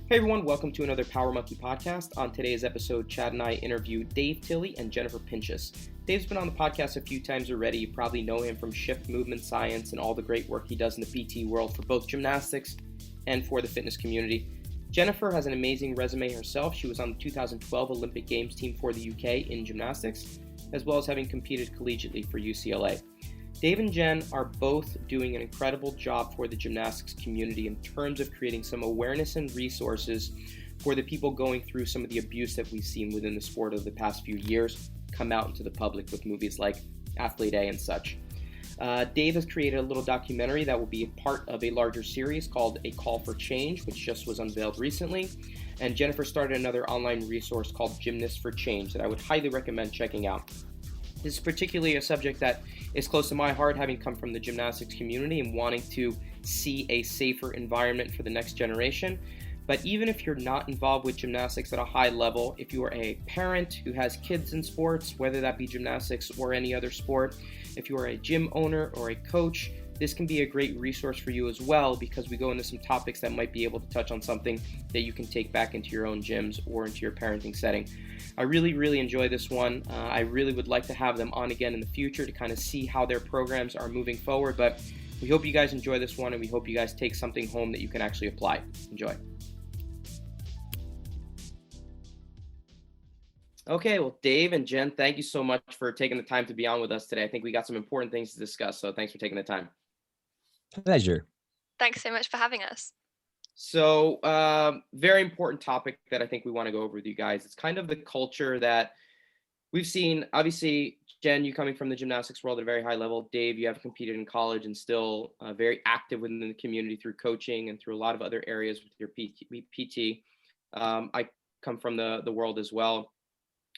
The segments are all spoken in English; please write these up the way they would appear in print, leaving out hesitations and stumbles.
Hey everyone, welcome to another Power Monkey podcast. On today's episode, Chad and I interview Dave Tilley and Jennifer Pinchas. Dave's been on the podcast a few times already. You probably know him from Shift Movement Science and all the great work he does in the PT world for both gymnastics and for the fitness community. Jennifer has an amazing resume herself. She was on the 2012 Olympic Games team for the UK in gymnastics, as well as having competed collegiately for UCLA. Dave and Jen are both doing an incredible job for the gymnastics community in terms of creating some awareness and resources for the people going through some of the abuse that we've seen within the sport over the past few years come out into the public with movies like AFAA and such. Dave has created a little documentary that will be a part of a larger series called A Call for Change, which just was unveiled recently. And Jennifer started another online resource called Gymnasts for Change that I would highly recommend checking out. This is particularly a subject that is close to my heart, having come from the gymnastics community and wanting to see a safer environment for the next generation. But even if you're not involved with gymnastics at a high level, if you are a parent who has kids in sports, whether that be gymnastics or any other sport, if you are a gym owner or a coach, this can be a great resource for you as well, because we go into some topics that might be able to touch on something that you can take back into your own gyms or into your parenting setting. I really enjoy this one. I really would like to have them on again in the future to kind of see how their programs are moving forward, but we hope you guys enjoy this one and we hope you guys take something home that you can actually apply. Enjoy. Okay, well, Dave and Jen, thank you so much for taking the time to be on with us today. I think we got some important things to discuss, so thanks for taking the time. Pleasure. Thanks so much for having us. So, very important topic that I think we want to go over with you guys. It's kind of the culture that we've seen. Obviously, Jen, you coming from the gymnastics world at a very high level. Dave, you have competed in college and still very active within the community through coaching and through a lot of other areas with your PT. I come from the world as well.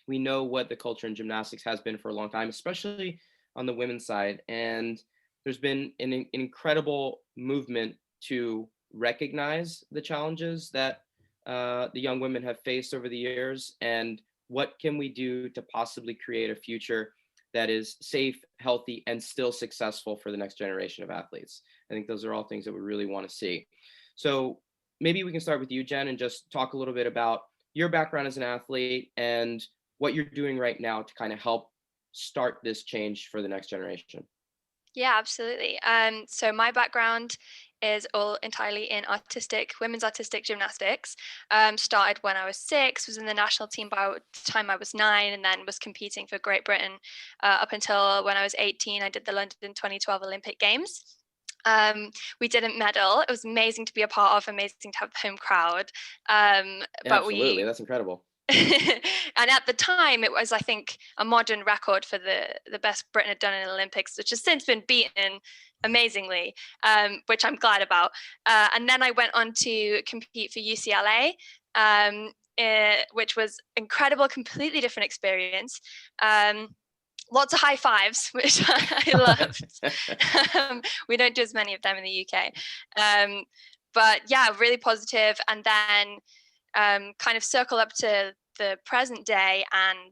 We know what the culture in gymnastics has been for a long time, especially on the women's side. And there's been an incredible movement to recognize the challenges that the young women have faced over the years, and what can we do to possibly create a future that is safe, healthy, and still successful for the next generation of athletes. I think those are all things that we really want to see. So maybe we can start with you, Jen, and just talk a little bit about your background as an athlete and what you're doing right now to kind of help start this change for the next generation. Yeah, absolutely. So my background is all entirely in women's artistic gymnastics. Started when I was 6, was in the national team by the time I was 9, and then was competing for Great Britain up until when I was 18. I did the London 2012 Olympic Games. We didn't medal. It was amazing to be a part of, amazing to have the home crowd. Absolutely, that's incredible. And at the time, it was, I think, a modern record for the best Britain had done in the Olympics, which has since been beaten amazingly, which I'm glad about. And then I went on to compete for UCLA, which was incredible, completely different experience. Lots of high fives, which I loved. We don't do as many of them in the UK. But yeah, really positive. And then kind of circle up to the present day, and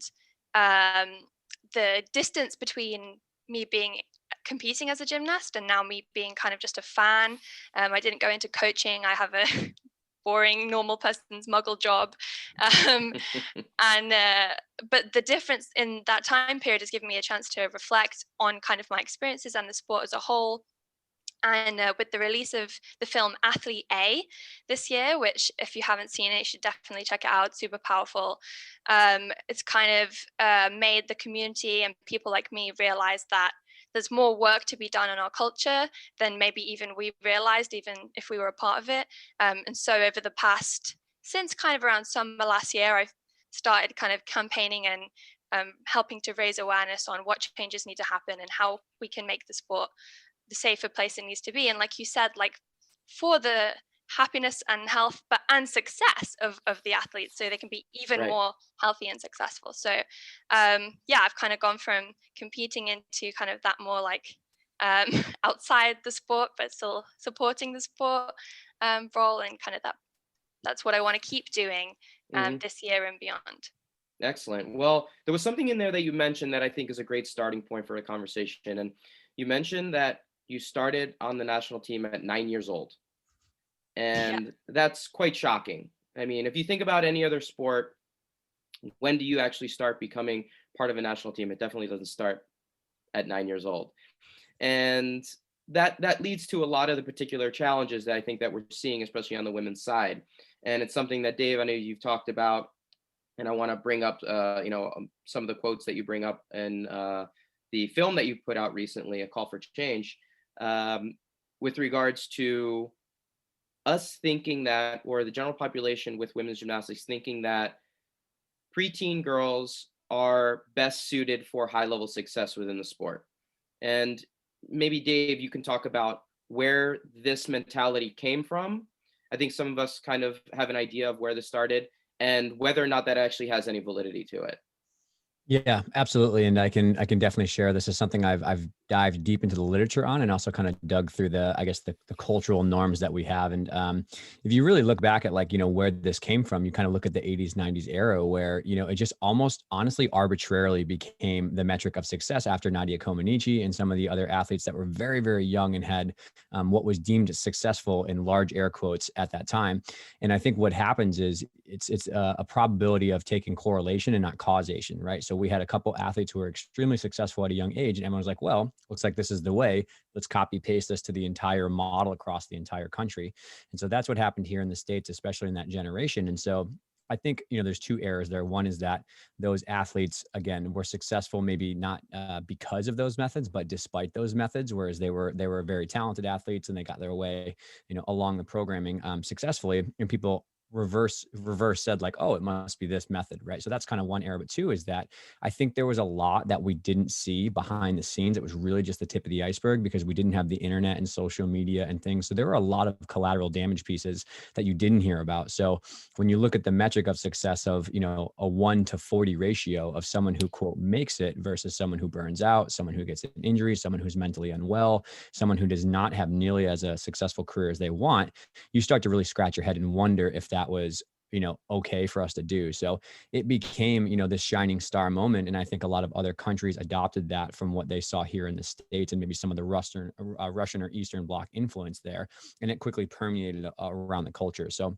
the distance between me competing as a gymnast and now me being kind of just a fan. I didn't go into coaching. I have a boring normal person's muggle job, but the difference in that time period has given me a chance to reflect on kind of my experiences and the sport as a whole. And with the release of the film AFAA this year, which if you haven't seen it, you should definitely check it out. Super powerful. It's kind of made the community and people like me realize that there's more work to be done in our culture than maybe even we realized, even if we were a part of it. And so over the past, since kind of around summer last year, I've started kind of campaigning and helping to raise awareness on what changes need to happen and how we can make the sport the safer place it needs to be. And like you said, like for the happiness and health and success of the athletes, so they can be even more healthy and successful. So yeah, I've kind of gone from competing into kind of that more like outside the sport but still supporting the sport role, and kind of that's what I want to keep doing this year and beyond. Excellent. Well, there was something in there that you mentioned that I think is a great starting point for a conversation, and you mentioned that you started on the national team at 9 years old. And that's quite shocking. I mean, if you think about any other sport, when do you actually start becoming part of a national team? It definitely doesn't start at 9 years old. And that leads to a lot of the particular challenges that I think that we're seeing, especially on the women's side. And it's something that, Dave, I know you've talked about, and I want to bring up, some of the quotes that you bring up in the film that you put out recently, A Call for Change, um, with regards to us thinking that, or the general population with women's gymnastics thinking that preteen girls are best suited for high level success within the sport. And maybe, Dave, you can talk about where this mentality came from. I think some of us kind of have an idea of where this started and whether or not that actually has any validity to it. Yeah, absolutely. And I can definitely share. This is something I've dived deep into the literature on, and also kind of dug through the cultural norms that we have. And if you really look back at where this came from, you kind of look at the 80s, 90s era where, it just almost honestly arbitrarily became the metric of success after Nadia Comaneci and some of the other athletes that were very, very young and had what was deemed successful in large air quotes at that time. And I think what happens is it's a probability of taking correlation and not causation, right? So we had a couple athletes who were extremely successful at a young age, and everyone was like, well, looks like this is the way. Let's copy paste this to the entire model across the entire country. And so that's what happened here in the States, especially in that generation. And so I think, there's two errors there. One is that those athletes, again, were successful, maybe not because of those methods, but despite those methods, whereas they were very talented athletes and they got their way, along the programming successfully. And people reverse said like, oh, it must be this method, right? So that's kind of one error. But two is that I think there was a lot that we didn't see behind the scenes. It was really just the tip of the iceberg because we didn't have the internet and social media and things. So there were a lot of collateral damage pieces that you didn't hear about. So when you look at the metric of success of, a 1-40 ratio of someone who quote makes it versus someone who burns out, someone who gets an injury, someone who's mentally unwell, someone who does not have nearly as a successful career as they want, you start to really scratch your head and wonder if that was okay for us to do. So it became this shining star moment, and I think a lot of other countries adopted that from what they saw here in the States and maybe some of the Russian or Eastern Bloc influence there, and it quickly permeated around the culture. So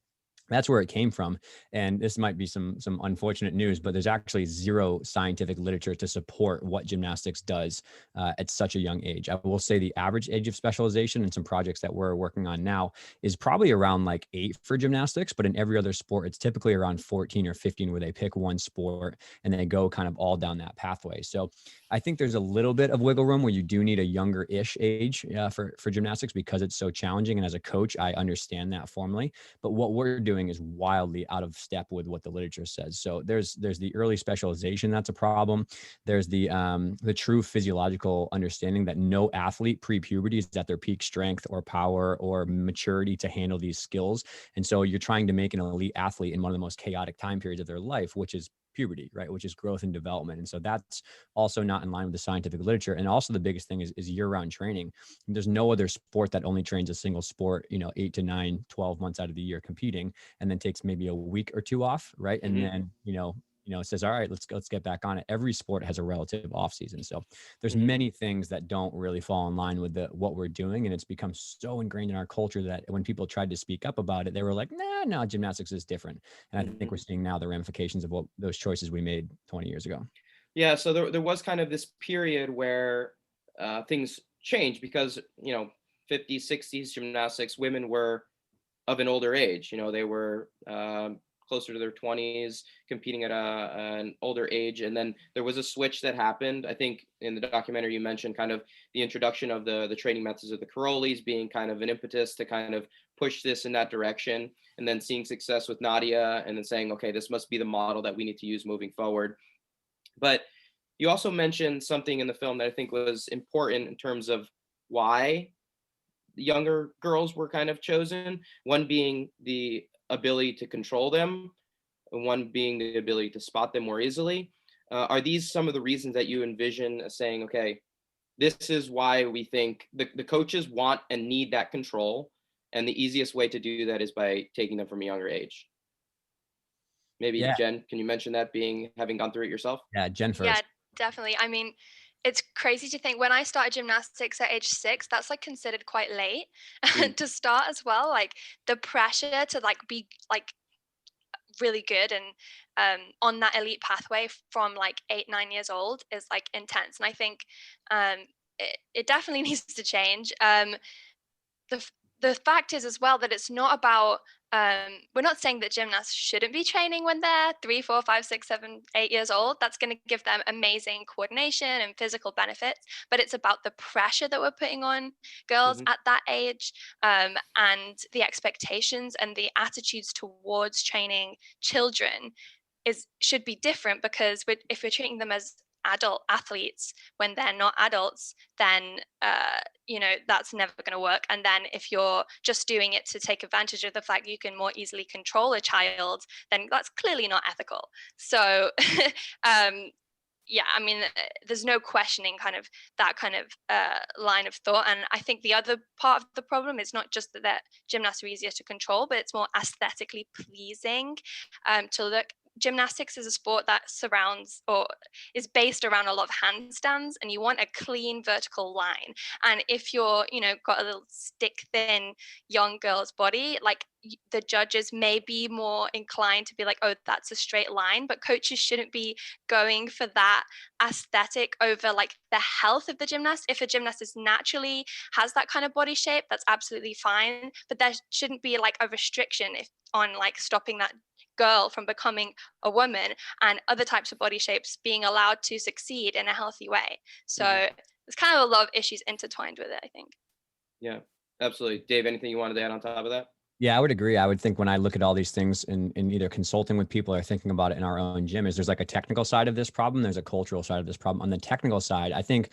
that's where it came from. And this might be some unfortunate news, but there's actually zero scientific literature to support what gymnastics does at such a young age. I will say the average age of specialization in some projects that we're working on now is probably around like 8 for gymnastics, but in every other sport, it's typically around 14 or 15 where they pick one sport and they go kind of all down that pathway. So I think there's a little bit of wiggle room where you do need a younger-ish age for gymnastics because it's so challenging. And as a coach, I understand that formally. But what we're doing is wildly out of step with what the literature says. So there's the early specialization that's a problem. There's the true physiological understanding that no athlete pre-puberty is at their peak strength or power or maturity to handle these skills. And so you're trying to make an elite athlete in one of the most chaotic time periods of their life, which is puberty, right? Which is growth and development. And so that's also not in line with the scientific literature. And also the biggest thing is year-round training. There's no other sport that only trains a single sport, 8 to 9, 12 months out of the year competing, and then takes maybe a week or two off, right? And then, it says, all right, let's get back on it. Every sport has a relative off season. So there's many things that don't really fall in line with what we're doing. And it's become so ingrained in our culture that when people tried to speak up about it, they were like, no, gymnastics is different. And I think we're seeing now the ramifications of what those choices we made 20 years ago. Yeah, so there was kind of this period where things changed because, 50s, 60s gymnastics, women were of an older age. They were closer to their 20s, competing at an older age. And then there was a switch that happened. I think in the documentary you mentioned kind of the introduction of the training methods of the Carolis being kind of an impetus to kind of push this in that direction, and then seeing success with Nadia and then saying, okay, this must be the model that we need to use moving forward. But you also mentioned something in the film that I think was important in terms of why the younger girls were kind of chosen. One being the ability to control them, and one being the ability to spot them more easily. Are these some of the reasons that you envision as saying, okay, this is why we think the coaches want and need that control, and the easiest way to do that is by taking them from a younger age? Maybe Yeah. Jen, can you mention that, having gone through it yourself? Yeah. Jen Yeah, first. definitely. I mean, it's crazy to think when I started gymnastics at age 6, that's like considered quite late Mm. to start as well. Like the pressure to like be like really good and on that elite pathway from like 8-9 years old is like intense. And I think it definitely needs to change. The fact is as well that it's not about we're not saying that gymnasts shouldn't be training when they're 3, 4, 5, 6, 7, 8 years old. That's going to give them amazing coordination and physical benefits, but it's about the pressure that we're putting on girls at that age, and the expectations and the attitudes towards training children should be different, because if we're treating them as adult athletes when they're not adults, then that's never going to work. And then if you're just doing it to take advantage of the fact that you can more easily control a child, then that's clearly not ethical. So there's no questioning kind of that kind of line of thought. And I think the other part of the problem is not just that gymnasts are easier to control, but it's more aesthetically pleasing to look. Gymnastics is a sport that surrounds or is based around a lot of handstands, and you want a clean vertical line. And if you're, got a little stick thin young girl's body, like the judges may be more inclined to be like, oh, that's a straight line, but coaches shouldn't be going for that aesthetic over like the health of the gymnast. If a gymnast is naturally has that kind of body shape, that's absolutely fine, but there shouldn't be like a restriction on like stopping that girl from becoming a woman and other types of body shapes being allowed to succeed in a healthy way. So there's kind of a lot of issues intertwined with it, I think. Yeah, absolutely. Dave, anything you wanted to add on top of that? Yeah, I would agree. I would think when I look at all these things in either consulting with people or thinking about it in our own gym, is there's like a technical side of this problem. There's a cultural side of this problem. On the technical side, I think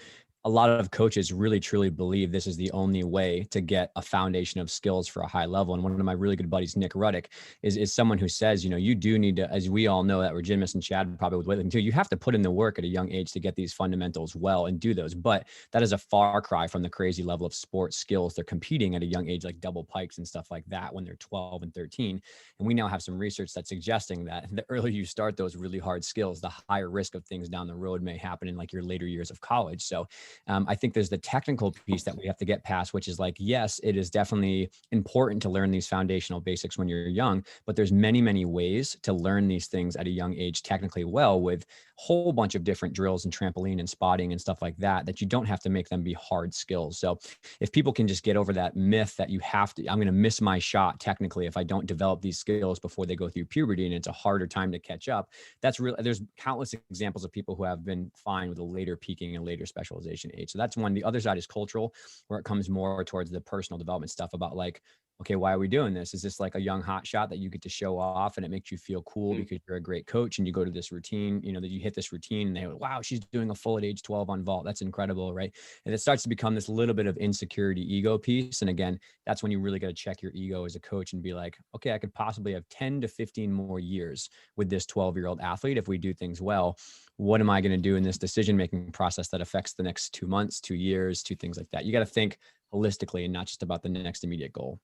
a lot of coaches really truly believe this is the only way to get a foundation of skills for a high level. And one of my really good buddies, Nick Ruddick, is someone who says, you do need to, as we all know that we're gymnasts, and Chad probably with weightlifting too, you have to put in the work at a young age to get these fundamentals well and do those. But that is a far cry from the crazy level of sports skills they're competing at a young age, like double pikes and stuff like that when they're 12 and 13. And we now have some research that's suggesting that the earlier you start those really hard skills, the higher risk of things down the road may happen in like your later years of college. So I think there's the technical piece that we have to get past, which is like, yes, it is definitely important to learn these foundational basics when you're young, but there's many, many ways to learn these things at a young age technically well, with a whole bunch of different drills and trampoline and spotting and stuff like that you don't have to make them be hard skills. So if people can just get over that myth that you have to, I'm going to miss my shot technically if I don't develop these skills before they go through puberty and it's a harder time to catch up. That's really, there's countless examples of people who have been fine with a later peaking and later specialization age. So that's one. The other side is cultural, where it comes more towards the personal development stuff about like, okay, why are we doing this? Is this like a young hot shot that you get to show off and it makes you feel cool because you're a great coach and you go to this routine, that you hit this routine and they go, wow, she's doing a full at age 12 on vault. That's incredible, right? And it starts to become this little bit of insecurity ego piece. And again, that's when you really got to check your ego as a coach and be like, okay, I could possibly have 10 to 15 more years with this 12-year-old athlete if we do things well. What am I going to do in this decision-making process that affects the next 2 months, 2 years, 2 things like that? You got to think holistically and not just about the next immediate goal.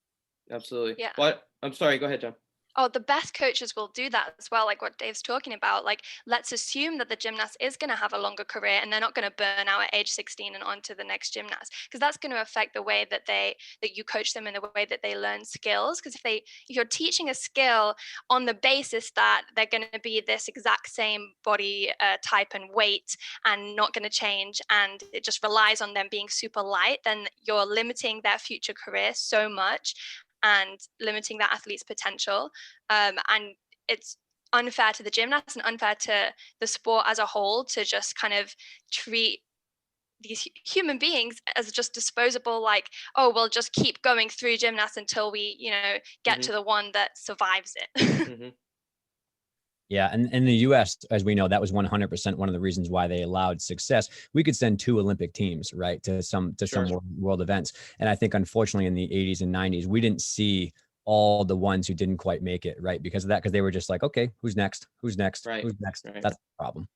Absolutely. Yeah. But I'm sorry, go ahead, John. Oh, the best coaches will do that as well, like what Dave's talking about. Like, let's assume that the gymnast is going to have a longer career and they're not going to burn out at age 16 and on to the next gymnast, because that's going to affect the way that you coach them and the way that they learn skills. Because if you're teaching a skill on the basis that they're going to be this exact same body type and weight and not going to change, and it just relies on them being super light, then you're limiting their future career so much and limiting that athlete's potential. And it's unfair to the gymnast and unfair to the sport as a whole to just kind of treat these human beings as just disposable, like, oh, we'll just keep going through gymnasts until we, get to the one that survives it. Yeah. And in the US, as we know, that was 100% one of the reasons why they allowed success. We could send 2 Olympic teams, right, to some world events. And I think, unfortunately, in the 80s and 90s, we didn't see all the ones who didn't quite make it, right? Because of that, because they were just like, okay, who's next? Who's next? Right. Who's next? Right. That's the problem.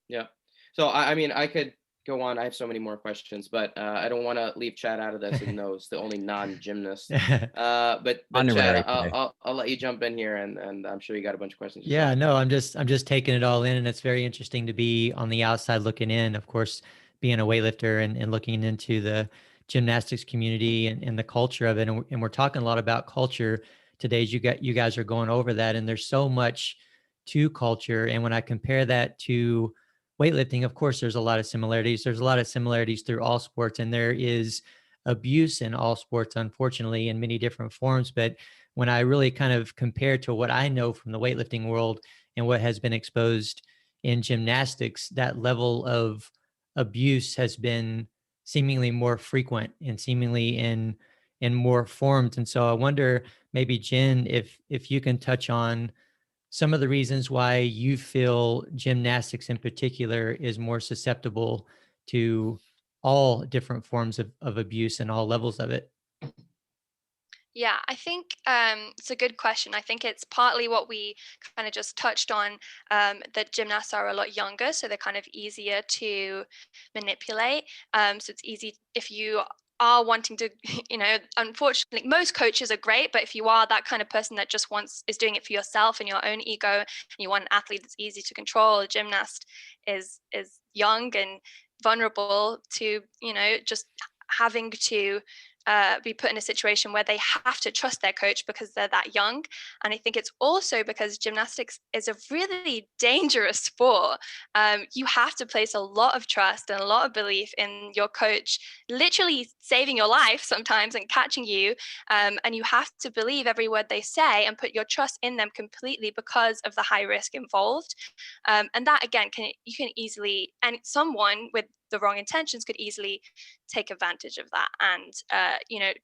Yeah. So, I mean, I could go on. I have so many more questions, but I don't want to leave Chad out of this, even though it's the only non-gymnast. But Chad, I'll let you jump in here, and I'm sure you got a bunch of questions. Yeah, no, I'm just taking it all in, and it's very interesting to be on the outside looking in. Of course, being a weightlifter and looking into the gymnastics community and the culture of it, and we're talking a lot about culture. today's you guys are going over that, and there's so much to culture. And when I compare that to weightlifting, of course, there's a lot of similarities. There's a lot of similarities through all sports, and there is abuse in all sports, unfortunately, in many different forms. But when I really kind of compare to what I know from the weightlifting world and what has been exposed in gymnastics, that level of abuse has been seemingly more frequent and seemingly in more forms. And so I wonder, maybe Jen, if you can touch on some of the reasons why you feel gymnastics in particular is more susceptible to all different forms of abuse and all levels of it. Yeah, I think it's a good question. I think it's partly what we kind of just touched on, that gymnasts are a lot younger, so they're kind of easier to manipulate. So it's easy if you are wanting to, unfortunately, most coaches are great, but if you are that kind of person that just is doing it for yourself and your own ego, and you want an athlete that's easy to control, a gymnast is young and vulnerable to, just having to be put in a situation where they have to trust their coach because they're that young. And I think it's also because gymnastics is a really dangerous sport. You have to place a lot of trust and a lot of belief in your coach, literally saving your life sometimes and catching you. And you have to believe every word they say and put your trust in them completely because of the high risk involved. And that, again, you can easily, and someone with the wrong intentions could easily take advantage of that and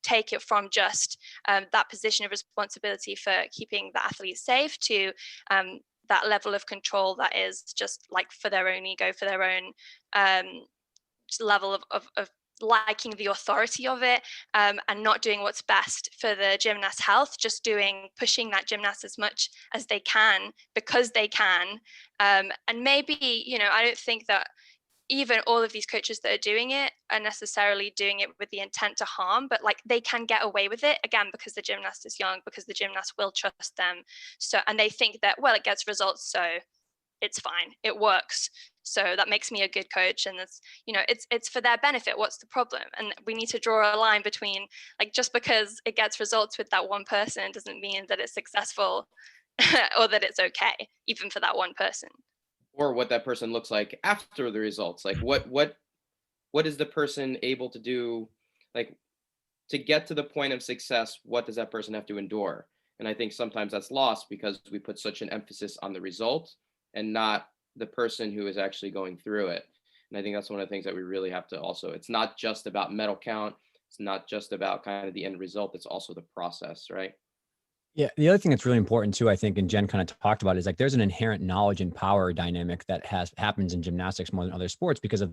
take it from just that position of responsibility for keeping the athlete safe to that level of control that is just like for their own ego, for their own level of liking the authority of it, and not doing what's best for the gymnast health, just pushing that gymnast as much as they can because they can. And maybe, I don't think that even all of these coaches that are doing it are necessarily doing it with the intent to harm, but like they can get away with it, again, because the gymnast is young, because the gymnast will trust them. So, and they think that, well, it gets results, so it's fine, it works, so that makes me a good coach, and it's it's for their benefit. What's the problem? And we need to draw a line between, like, just because it gets results with that one person doesn't mean that it's successful or that it's okay, even for that one person. Or what that person looks like after the results. Like what is the person able to do, like, to get to the point of success? What does that person have to endure? And I think sometimes that's lost because we put such an emphasis on the result and not the person who is actually going through it. And I think that's one of the things that we really have to also, it's not just about medal count. It's not just about kind of the end result. It's also the process, right? Yeah. The other thing that's really important too, I think, and Jen kind of talked about, is like there's an inherent knowledge and power dynamic that happens in gymnastics more than other sports because of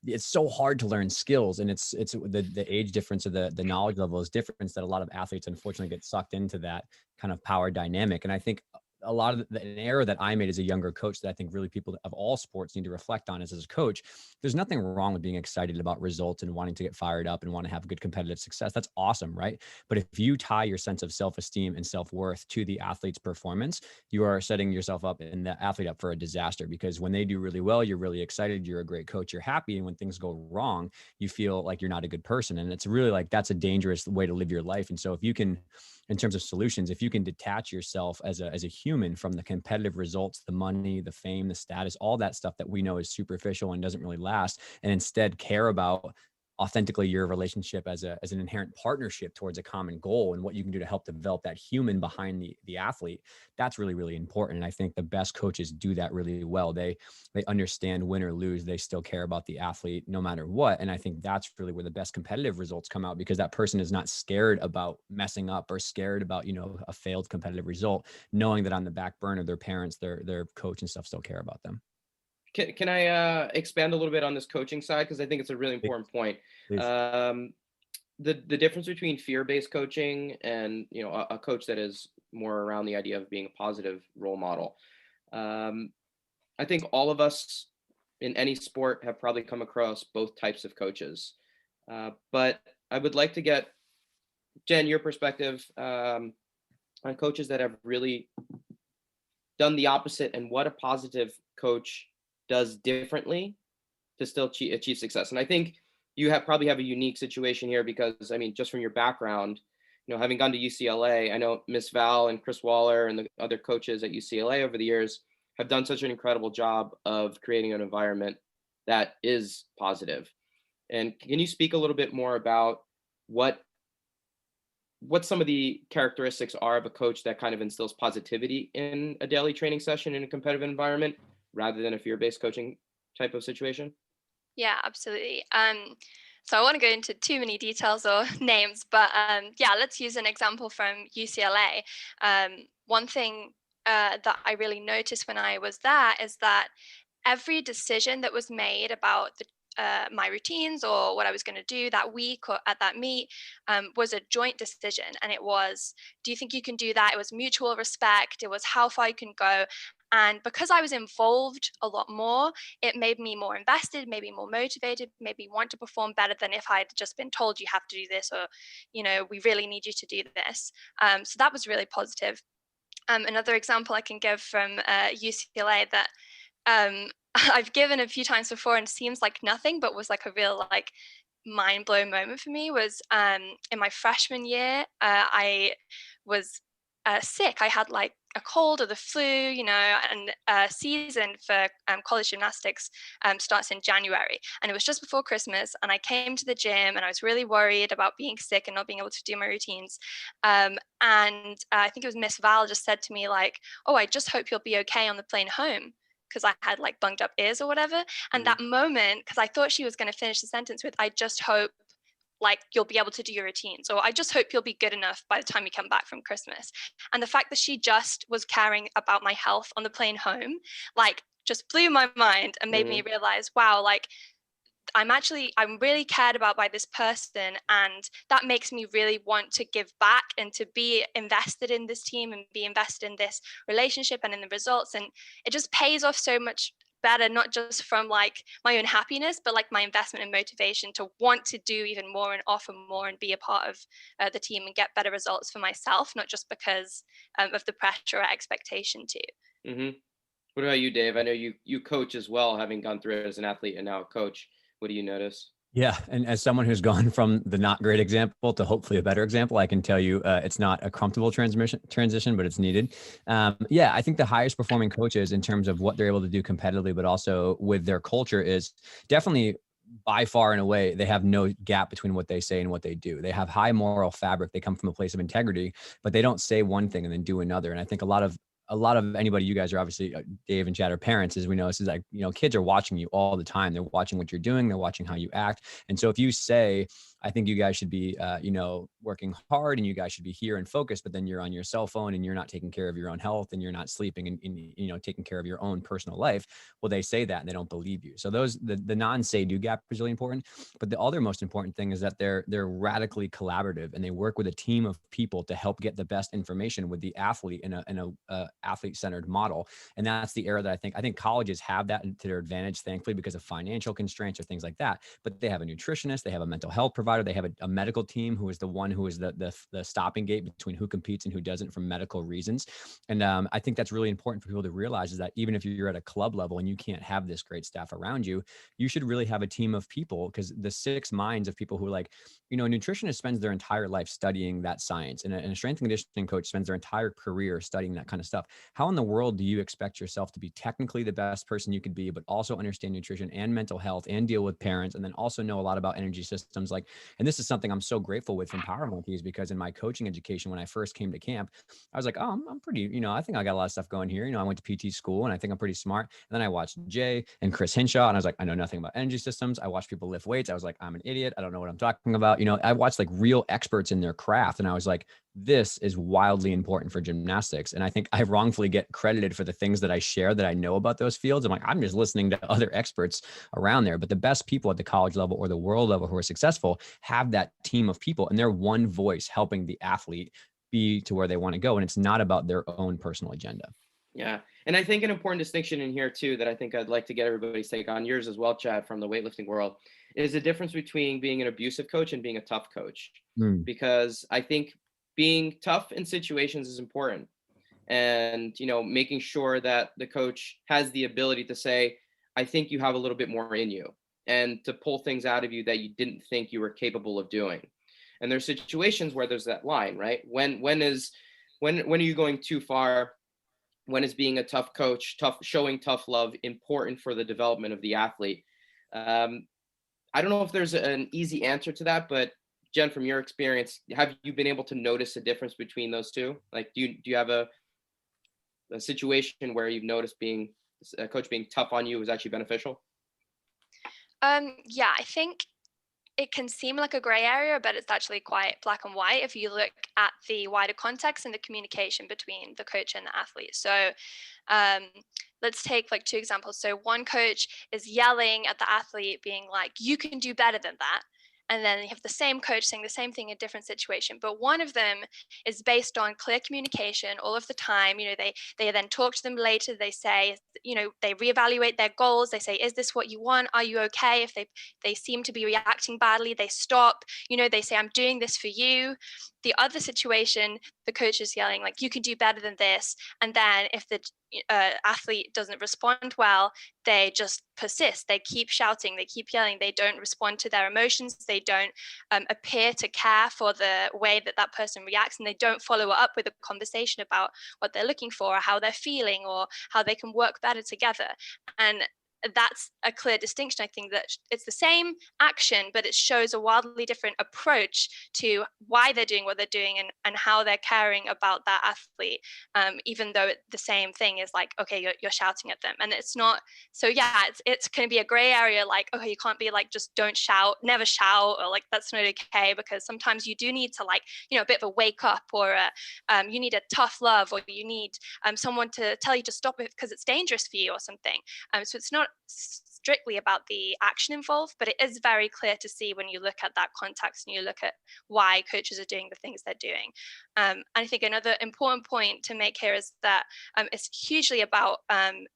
it's so hard to learn skills, and it's the age difference of the knowledge level is different, that a lot of athletes unfortunately get sucked into that kind of power dynamic. And I think a lot of an error that I made as a younger coach that I think really people of all sports need to reflect on is, as a coach, there's nothing wrong with being excited about results and wanting to get fired up and want to have good competitive success. That's awesome, right? But if you tie your sense of self-esteem and self-worth to the athlete's performance, you are setting yourself up and the athlete up for a disaster, because when they do really well, you're really excited, you're a great coach, you're happy. And when things go wrong, you feel like you're not a good person. And it's really like, that's a dangerous way to live your life. And so if you can, in terms of solutions, if you can detach yourself as a human from the competitive results, the money, the fame, the status, all that stuff that we know is superficial and doesn't really last, and instead care about authentically your relationship as an inherent partnership towards a common goal and what you can do to help develop that human behind the athlete, that's really, really important. And I think the best coaches do that really well. They understand, win or lose, they still care about the athlete no matter what. And I think that's really where the best competitive results come out, because that person is not scared about messing up or scared about, a failed competitive result, knowing that on the back burner, their parents, their coach and stuff still care about them. Can I expand a little bit on this coaching side? Because I think it's a really important point. The difference between fear-based coaching and a coach that is more around the idea of being a positive role model. I think all of us in any sport have probably come across both types of coaches. But I would like to get, Jen, your perspective on coaches that have really done the opposite, and what a positive coach does differently to still achieve success. And I think you probably have a unique situation here because, I mean, just from your background, having gone to UCLA, I know Miss Val and Chris Waller and the other coaches at UCLA over the years have done such an incredible job of creating an environment that is positive. And can you speak a little bit more about what some of the characteristics are of a coach that kind of instills positivity in a daily training session in a competitive environment rather than a fear-based coaching type of situation? Yeah, absolutely. So I want to go into too many details or names, but yeah, let's use an example from UCLA. One thing that I really noticed when I was there is that every decision that was made about my routines or what I was going to do that week or at that meet was a joint decision. And it was, do you think you can do that? It was mutual respect. It was how far you can go. And because I was involved a lot more, it made me more invested, maybe more motivated, maybe want to perform better than if I'd just been told you have to do this, or, we really need you to do this. So that was really positive. Another example I can give from UCLA that I've given a few times before and seems like nothing, but was like a real mind blowing moment for me was in my freshman year. I was sick. I had like a cold or the flu, and season for college gymnastics starts in January. And it was just before Christmas. And I came to the gym and I was really worried about being sick and not being able to do my routines. And I think it was Miss Val just said to me like, oh, I just hope you'll be okay on the plane home, because I had like bunged up ears or whatever. And that moment, because I thought she was going to finish the sentence with, I just hope like you'll be able to do your routines, or I just hope you'll be good enough by the time you come back from Christmas. And the fact that she just was caring about my health on the plane home, like just blew my mind and made me realize, wow, like I'm really cared about by this person, and that makes me really want to give back and to be invested in this team and be invested in this relationship and in the results. And it just pays off so much better, not just from like my own happiness, but like my investment and motivation to want to do even more and offer more and be a part of the team and get better results for myself, not just because of the pressure or expectation too. What about you, Dave? I know you coach as well, having gone through it as an athlete and now a coach. What do you notice? Yeah. And as someone who's gone from the not great example to hopefully a better example, I can tell you it's not a comfortable transition, but it's needed. Yeah, I think the highest performing coaches in terms of what they're able to do competitively, but also with their culture is definitely by far and away, they have no gap between what they say and what they do. They have high moral fabric. They come from a place of integrity, but they don't say one thing and then do another. And I think a lot of anybody, you guys are obviously Dave and Chad are parents, as we know, this is like, kids are watching you all the time. They're watching what you're doing. They're watching how you act. And so if you say, I think you guys should be, working hard and you guys should be here and focused, but then you're on your cell phone and you're not taking care of your own health and you're not sleeping and taking care of your own personal life. Well, they say that and they don't believe you. So the non-say do gap is really important. But the other most important thing is that they're radically collaborative and they work with a team of people to help get the best information with the athlete in a athlete-centered model. And that's the era that I think colleges have that to their advantage, thankfully, because of financial constraints or things like that. But they have a nutritionist, they have a mental health provider, they have a medical team who is the one who is the stopping gate between who competes and who doesn't for medical reasons. And I think that's really important for people to realize, is that even if you're at a club level and you can't have this great staff around you, you should really have a team of people, because the 6 minds of people who a nutritionist spends their entire life studying that science, and a strength and conditioning coach spends their entire career studying that kind of stuff. How in the world do you expect yourself to be technically the best person you could be, but also understand nutrition and mental health and deal with parents, and then also know a lot about energy systems? And this is something I'm so grateful with from Power Monkeys, because in my coaching education, when I first came to camp, I was like, oh, I'm pretty, I think I got a lot of stuff going here. I went to PT school and I think I'm pretty smart. And then I watched Jay and Chris Hinshaw and I was like, I know nothing about energy systems. I watched people lift weights. I was like, I'm an idiot. I don't know what I'm talking about. I watched like real experts in their craft. And I was like, this is wildly important for gymnastics. And I think I wrongfully get credited for the things that I share that I know about those fields. I'm like, I'm just listening to other experts around there. But the best people at the college level or the world level who are successful have that team of people, and they're one voice helping the athlete be to where they want to go. And it's not about their own personal agenda. Yeah. And I think an important distinction in here too, that I think I'd like to get everybody's take on, yours as well, Chad, from the weightlifting world, is the difference between being an abusive coach and being a tough coach. Because I think being tough in situations is important. And, making sure that the coach has the ability to say, I think you have a little bit more in you, and to pull things out of you that you didn't think you were capable of doing. And there's situations where there's that line, right? When are you going too far? When is being a tough coach, showing tough love important for the development of the athlete? I don't know if there's an easy answer to that, but Jen, from your experience, have you been able to notice a difference between those two? Like, do you have a situation where you've noticed being a coach being tough on you was actually beneficial? Yeah, I think it can seem like a gray area, but it's actually quite black and white if you look at the wider context and the communication between the coach and the athlete. So let's take like 2 examples. So one coach is yelling at the athlete, being like, you can do better than that. And then you have the same coach saying the same thing in a different situation. But one of them is based on clear communication all of the time. They then talk to them later. They say, they reevaluate their goals. They say, is this what you want? Are you okay? If they seem to be reacting badly, they stop. They say, I'm doing this for you. The other situation, the coach is yelling like, you can do better than this. And then if the athlete doesn't respond well, they just persist. They keep shouting, they keep yelling, they don't respond to their emotions, they don't appear to care for the way that person reacts, and they don't follow up with a conversation about what they're looking for, or how they're feeling, or how they can work better together. And that's a clear distinction. I think that it's the same action, but it shows a wildly different approach to why they're doing what they're doing, and how they're caring about that athlete, even though the same thing is like, okay, you're shouting at them. And it's not, so yeah, it's going to be a gray area, like, okay, you can't be like, just don't shout, never shout, or like, that's not okay, because sometimes you do need to, like, a bit of a wake up, or you need a tough love, or you need someone to tell you to stop it because it's dangerous for you or something. So it's not strictly about the action involved, but it is very clear to see when you look at that context and you look at why coaches are doing the things they're doing. And I think another important point to make here is that it's hugely about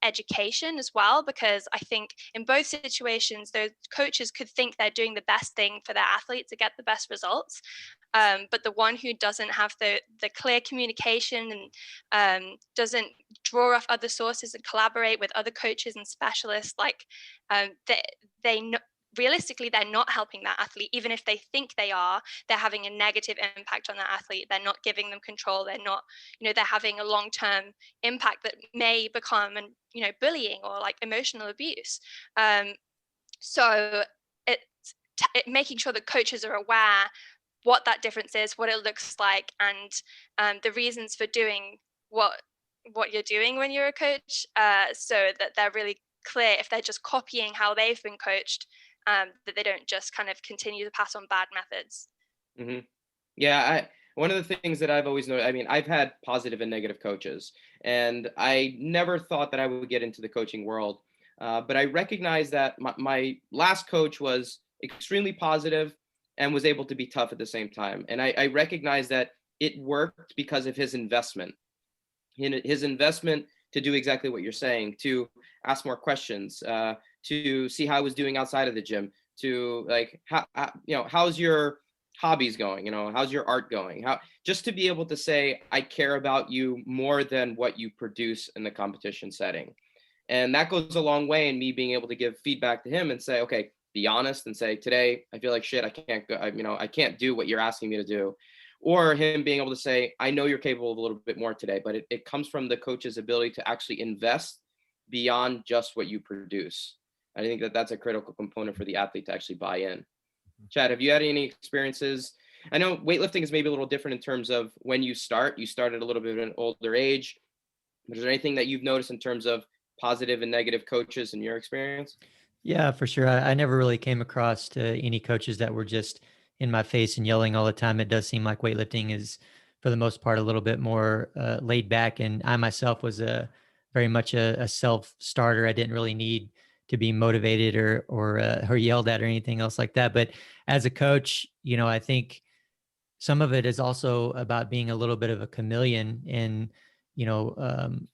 education as well, because I think in both situations, those coaches could think they're doing the best thing for their athlete to get the best results. But the one who doesn't have the clear communication and doesn't draw off other sources and collaborate with other coaches and specialists, like realistically, they're not helping that athlete. Even if they think they are, they're having a negative impact on that athlete. They're not giving them control. They're not, they're having a long-term impact that may become, bullying or like emotional abuse. So it's making sure that coaches are aware what that difference is, what it looks like, and the reasons for doing what you're doing when you're a coach, so that they're really clear if they're just copying how they've been coached, that they don't just kind of continue to pass on bad methods. Mm-hmm. Yeah, one of the things that I've always noticed, I mean, I've had positive and negative coaches, and I never thought that I would get into the coaching world. But I recognize that my last coach was extremely positive and was able to be tough at the same time. And I recognize that it worked because of his investment. His investment to do exactly what you're saying, to ask more questions, to see how I was doing outside of the gym, to like, how's your hobbies going? How's your art going? Just to be able to say, I care about you more than what you produce in the competition setting. And that goes a long way in me being able to give feedback to him and say, okay, be honest and say, today I feel like shit. I can't go, I can't do what you're asking me to do. Or him being able to say, I know you're capable of a little bit more today, but it comes from the coach's ability to actually invest beyond just what you produce. I think that that's a critical component for the athlete to actually buy in. Chad, have you had any experiences? I know weightlifting is maybe a little different in terms of when you start. You start at a little bit of an older age. But is there anything that you've noticed in terms of positive and negative coaches in your experience? Yeah, for sure. I never really came across to any coaches that were just in my face and yelling all the time. It does seem like weightlifting is, for the most part, a little bit more laid back. And I myself was very much a self-starter. I didn't really need to be motivated or yelled at or anything else like that. But as a coach, I think some of it is also about being a little bit of a chameleon and,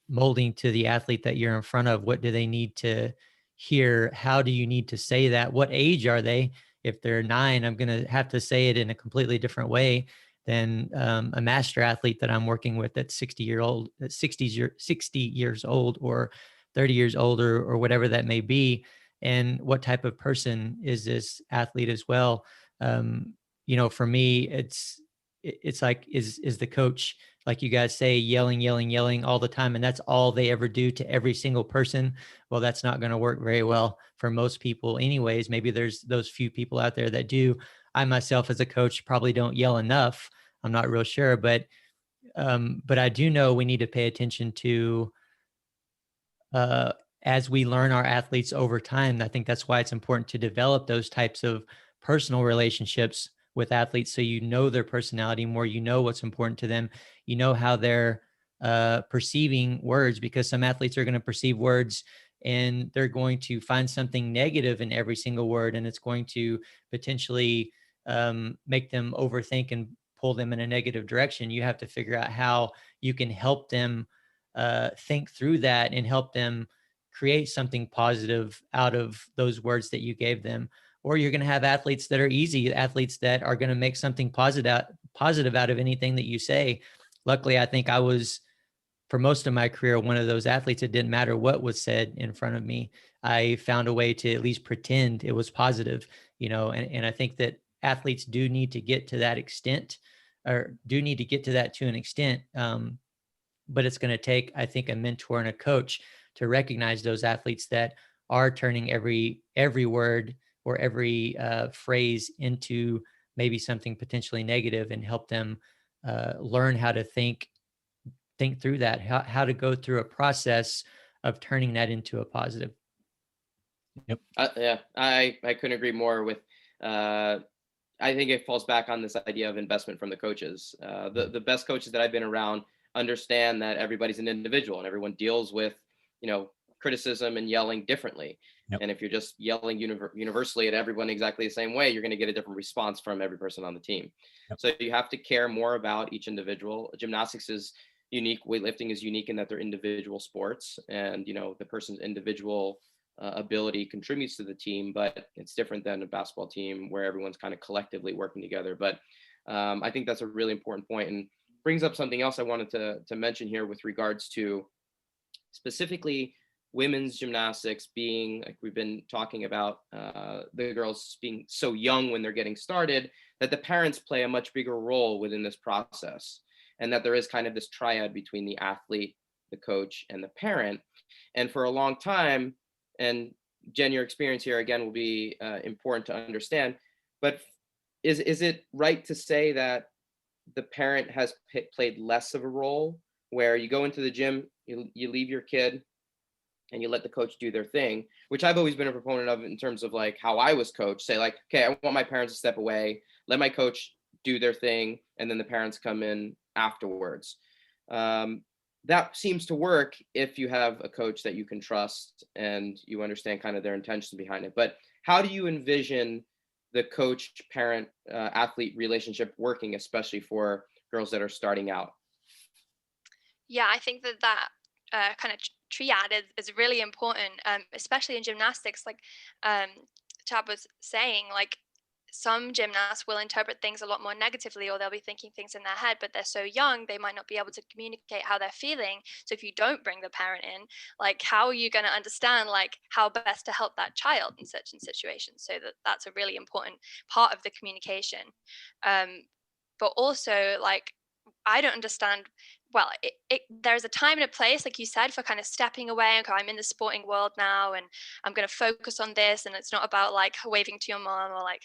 molding to the athlete that you're in front of. What do they need to hear? How do you need to say that? What age are they? If they're 9, I'm going to have to say it in a completely different way than a master athlete that I'm working with that's 60 years old or 30 years old or whatever that may be. And what type of person is this athlete as well? for me, it's like, is the coach, like you guys say, yelling all the time, and that's all they ever do to every single person? Well, that's not going to work very well for most people anyways. Maybe there's those few people out there that do. I myself as a coach probably don't yell enough. I'm not real sure, but I do know we need to pay attention to, as we learn our athletes over time. I think that's why it's important to develop those types of personal relationships with athletes, so you know their personality more, you know what's important to them, you know how they're perceiving words, because some athletes are going to perceive words and they're going to find something negative in every single word, and it's going to potentially make them overthink and pull them in a negative direction. You have to figure out how you can help them think through that and help them create something positive out of those words that you gave them. Or you're going to have athletes that are easy, athletes that are going to make something positive out of anything that you say. Luckily, I think I was, for most of my career, one of those athletes. It didn't matter what was said in front of me. I found a way to at least pretend it was positive, and I think that athletes do need to get to that extent, or do need to get to that to an extent. But it's going to take, I think, a mentor and a coach to recognize those athletes that are turning every word or every phrase into maybe something potentially negative, and help them learn how to think through that, how to go through a process of turning that into a positive. Yep. Yeah, I couldn't agree more with, I think it falls back on this idea of investment from the coaches. The best coaches that I've been around understand that everybody's an individual and everyone deals with, criticism and yelling differently. Yep. And if you're just yelling universally at everyone exactly the same way, you're going to get a different response from every person on the team. Yep. So you have to care more about each individual. Gymnastics is unique. Weightlifting is unique in that they're individual sports, and the person's individual ability contributes to the team, but it's different than a basketball team where everyone's kind of collectively working together. But I think that's a really important point, and brings up something else I wanted to mention here with regards to specifically women's gymnastics being, like we've been talking about, the girls being so young when they're getting started, that the parents play a much bigger role within this process, and that there is kind of this triad between the athlete, the coach, and the parent. And for a long time, and Jen, your experience here again will be important to understand, but is it right to say that the parent has played less of a role, where you go into the gym, you leave your kid and you let the coach do their thing, which I've always been a proponent of in terms of like how I was coached, say like, okay, I want my parents to step away, let my coach do their thing, and then the parents come in afterwards. That seems to work if you have a coach that you can trust and you understand kind of their intentions behind it. But how do you envision the coach, parent, athlete relationship working, especially for girls that are starting out? Yeah, I think that kind of triad is really important, especially in gymnastics. Like Chad was saying, like some gymnasts will interpret things a lot more negatively, or they'll be thinking things in their head, but they're so young, they might not be able to communicate how they're feeling. So if you don't bring the parent in, like how are you going to understand like how best to help that child in certain situations? So that's a really important part of the communication. But also, like, I don't understand. Well, there's a time and a place, like you said, for kind of stepping away and I'm in the sporting world now, and I'm going to focus on this. And it's not about like waving to your mom or like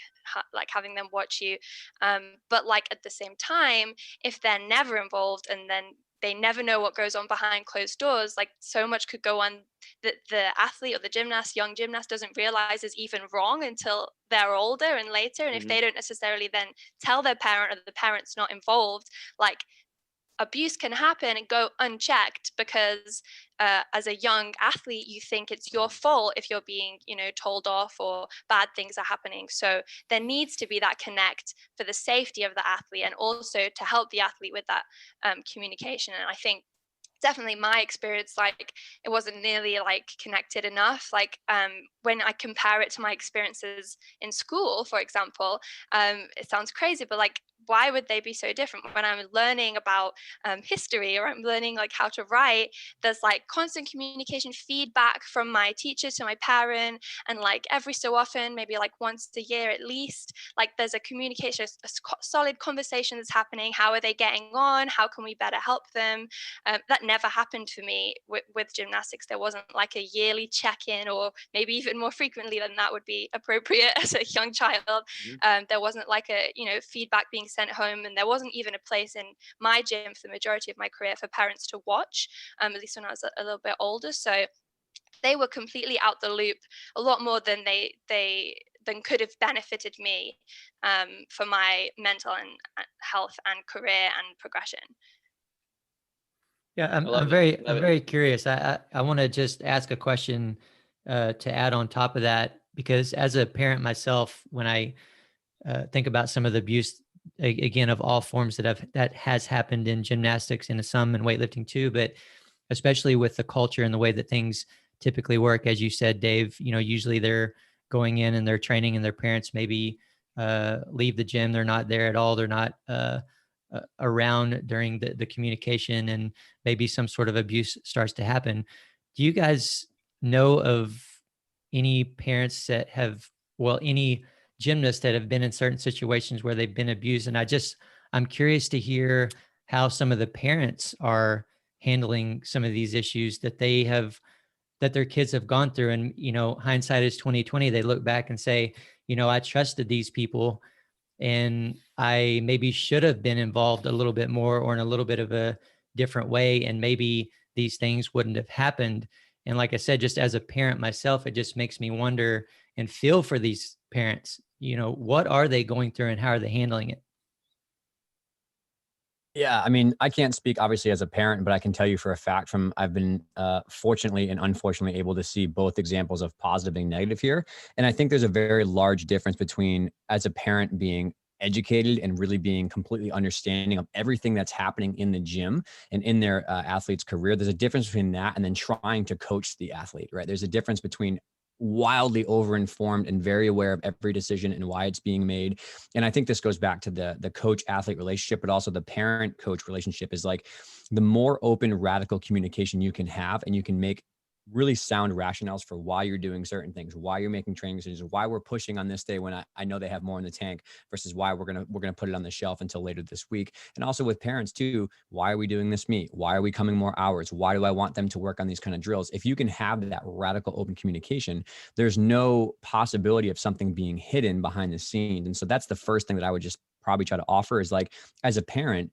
having them watch you. But like at the same time, if they're never involved and then they never know what goes on behind closed doors, like so much could go on that the athlete or the gymnast, young gymnast, doesn't realize is even wrong until they're older and later. And if they don't necessarily then tell their parent, or the parent's not involved, like abuse can happen and go unchecked, because as a young athlete, you think it's your fault if you're being, told off or bad things are happening. So there needs to be that connect for the safety of the athlete, and also to help the athlete with that communication. And I think definitely my experience, like it wasn't nearly like connected enough. Like when I compare it to my experiences in school, for example, it sounds crazy, but like why would they be so different? When I'm learning about history, or I'm learning like how to write, there's like constant communication, feedback from my teacher to my parent, and like every so often, maybe like once a year at least, like there's a communication, a solid conversation that's happening. How are they getting on? How can we better help them? That never happened for me with gymnastics. There wasn't like a yearly check-in, or maybe even more frequently than that would be appropriate as a young child. There wasn't like a, feedback being sent home, and there wasn't even a place in my gym for the majority of my career for parents to watch, at least when I was a little bit older. So they were completely out the loop, a lot more than they than could have benefited me for my mental and health and career and progression. Yeah, I'm very curious. I want to just ask a question to add on top of that, because as a parent myself, when I think about some of the abuse, again, of all forms that has happened in gymnastics and some in weightlifting too, but especially with the culture and the way that things typically work, as you said, Dave, usually they're going in and they're training, and their parents maybe leave the gym. They're not there at all. They're not around during the communication, and maybe some sort of abuse starts to happen. Do you guys know of any parents that have, any gymnasts that have been in certain situations where they've been abused? And I'm curious to hear how some of the parents are handling some of these issues that their kids have gone through. And, hindsight is 2020. They look back and say, I trusted these people, and I maybe should have been involved a little bit more, or in a little bit of a different way, and maybe these things wouldn't have happened. And like I said, just as a parent myself, it just makes me wonder and feel for these parents. What are they going through, and how are they handling it? Yeah, I mean, I can't speak obviously as a parent, but I can tell you for a fact I've been fortunately and unfortunately able to see both examples of positive and negative here. And I think there's a very large difference between, as a parent, being educated and really being completely understanding of everything that's happening in the gym and in their athlete's career. There's a difference between that and then trying to coach the athlete, right? There's a difference between wildly overinformed and very aware of every decision and why it's being made. And I think this goes back to the coach athlete relationship, but also the parent coach relationship, is like the more open, radical communication you can have, and you can make really sound rationales for why you're doing certain things, why you're making training decisions, why we're pushing on this day when I know they have more in the tank, versus why we're gonna put it on the shelf until later this week. And also with parents too, why are we doing this meet? Why are we coming more hours? Why do I want them to work on these kind of drills? If you can have that radical open communication, there's no possibility of something being hidden behind the scenes. And so that's the first thing that I would just probably try to offer is, like, as a parent,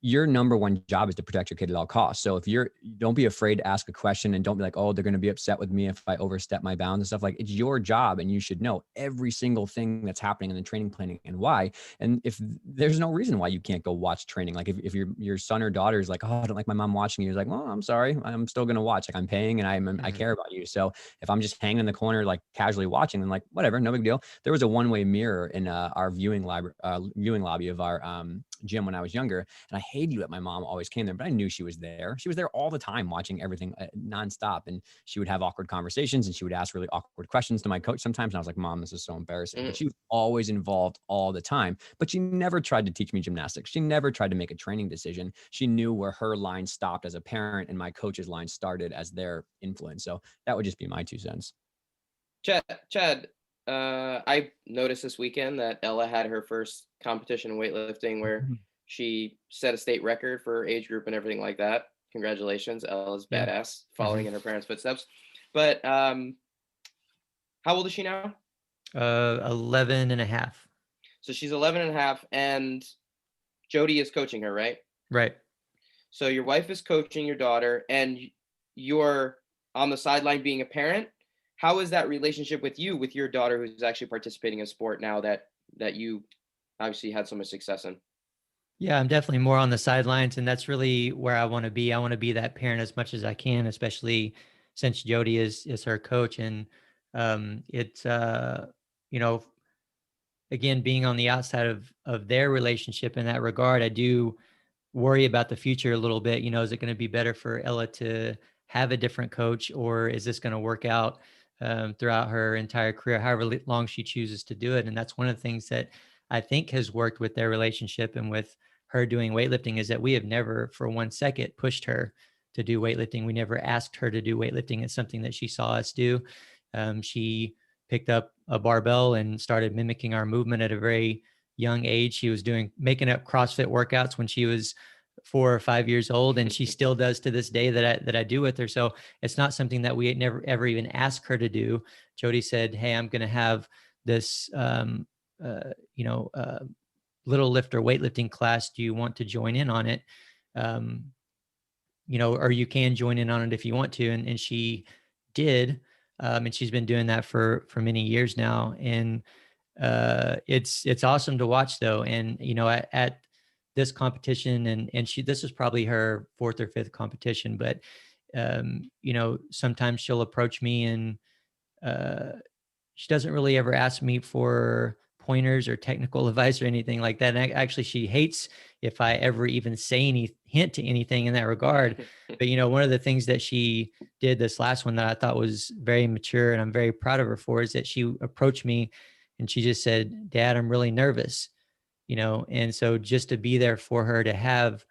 your number one job is to protect your kid at all costs. So if don't be afraid to ask a question, and don't be like, oh, they're going to be upset with me if I overstep my bounds and stuff. Like, it's your job, and you should know every single thing that's happening in the training planning and why. And if there's no reason why you can't go watch training, like if your son or daughter is like, oh, I don't like my mom watching you, you're like, well, I'm sorry, I'm still going to watch. Like, I'm paying, and I care about you. So if I'm just hanging in the corner, like casually watching, then like, whatever, no big deal. There was a one-way mirror in our viewing lobby of our gym when I was younger, and I hated that my mom always came there, but I knew she was there. She was there all the time watching everything nonstop, and she would have awkward conversations, and she would ask really awkward questions to my coach sometimes. And I was like, Mom, this is so embarrassing. But she was always involved all the time, but she never tried to teach me gymnastics. She never tried to make a training decision. She knew where her line stopped as a parent and my coach's line started as their influence. So that would just be my 2 cents. Chad, I noticed this weekend that Ella had her first competition in weightlifting where she set a state record for her age group and everything like that. Congratulations. Ella's badass, following in her parents' footsteps. But how old is she now? 11 and a half. So she's 11 and a half, and Jody is coaching her, right? Right. So your wife is coaching your daughter, and you're on the sideline being a parent. How is that relationship with your daughter, who's actually participating in sport now that you obviously had so much success in? Yeah, I'm definitely more on the sidelines, and that's really where I want to be. I want to be that parent as much as I can, especially since Jody is her coach. And it's again, being on the outside of their relationship in that regard, I do worry about the future a little bit. Is it going to be better for Ella to have a different coach, or is this going to work out throughout her entire career, however long she chooses to do it? And that's one of the things that I think has worked with their relationship and with her doing weightlifting is that we have never for 1 second pushed her to do weightlifting. We never asked her to do weightlifting. It's something that she saw us do. She picked up a barbell and started mimicking our movement at a very young age. She was making up CrossFit workouts when she was 4 or 5 years old, and she still does to this day that I do with her. So it's not something that we never ever even asked her to do. Jody said, "Hey, I'm going to have this, little lifter weightlifting class. Do you want to join in on it? Or you can join in on it if you want to." And she did. And she's been doing that for many years now. And it's awesome to watch though. And, at this competition and this was probably her 4th or 5th competition, but, sometimes she'll approach me and she doesn't really ever ask me for pointers or technical advice or anything like that. And actually, she hates if I ever even say any hint to anything in that regard. But, one of the things that she did this last one that I thought was very mature and I'm very proud of her for is that she approached me and she just said, "Dad, I'm really nervous," and so just to be there for her, to have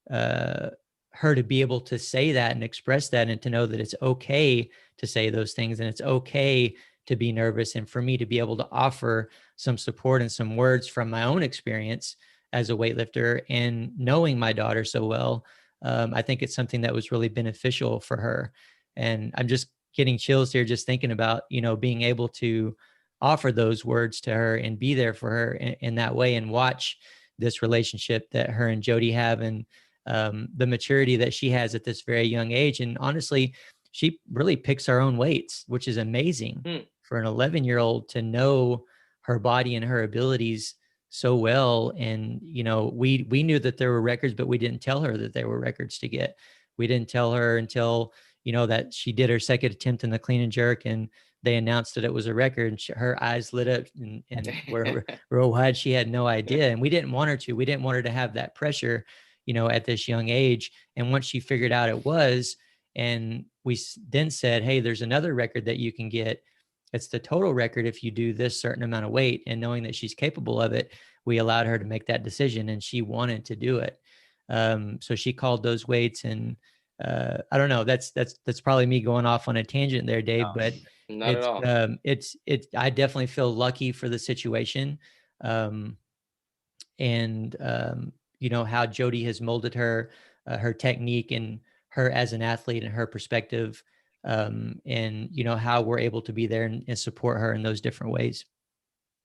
her to be able to say that and express that and to know that it's okay to say those things and it's okay to be nervous, and for me to be able to offer some support and some words from my own experience as a weightlifter and knowing my daughter so well, I think it's something that was really beneficial for her. And I'm just getting chills here just thinking about, being able to offer those words to her and be there for her in that way and watch this relationship that her and Jody have and the maturity that she has at this very young age. And honestly, she really picks her own weights, which is amazing for an 11-year-old to know her body and her abilities so well. And, we knew that there were records, but we didn't tell her that there were records to get. We didn't tell her until, that she did her 2nd attempt in the clean and jerk and they announced that it was a record, and her eyes lit up and were real wide. She had no idea. And we didn't want her to. We didn't want her to have that pressure, at this young age. And once she figured out it was, and we then said, "Hey, there's another record that you can get. It's the total record if you do this certain amount of weight." And knowing that she's capable of it, we allowed her to make that decision, and she wanted to do it. So she called those weights, and I don't know. That's probably me going off on a tangent there, Dave. No, but not at all. I definitely feel lucky for the situation, and how Jody has molded her, her technique and her as an athlete and her perspective, and how we're able to be there and support her in those different ways.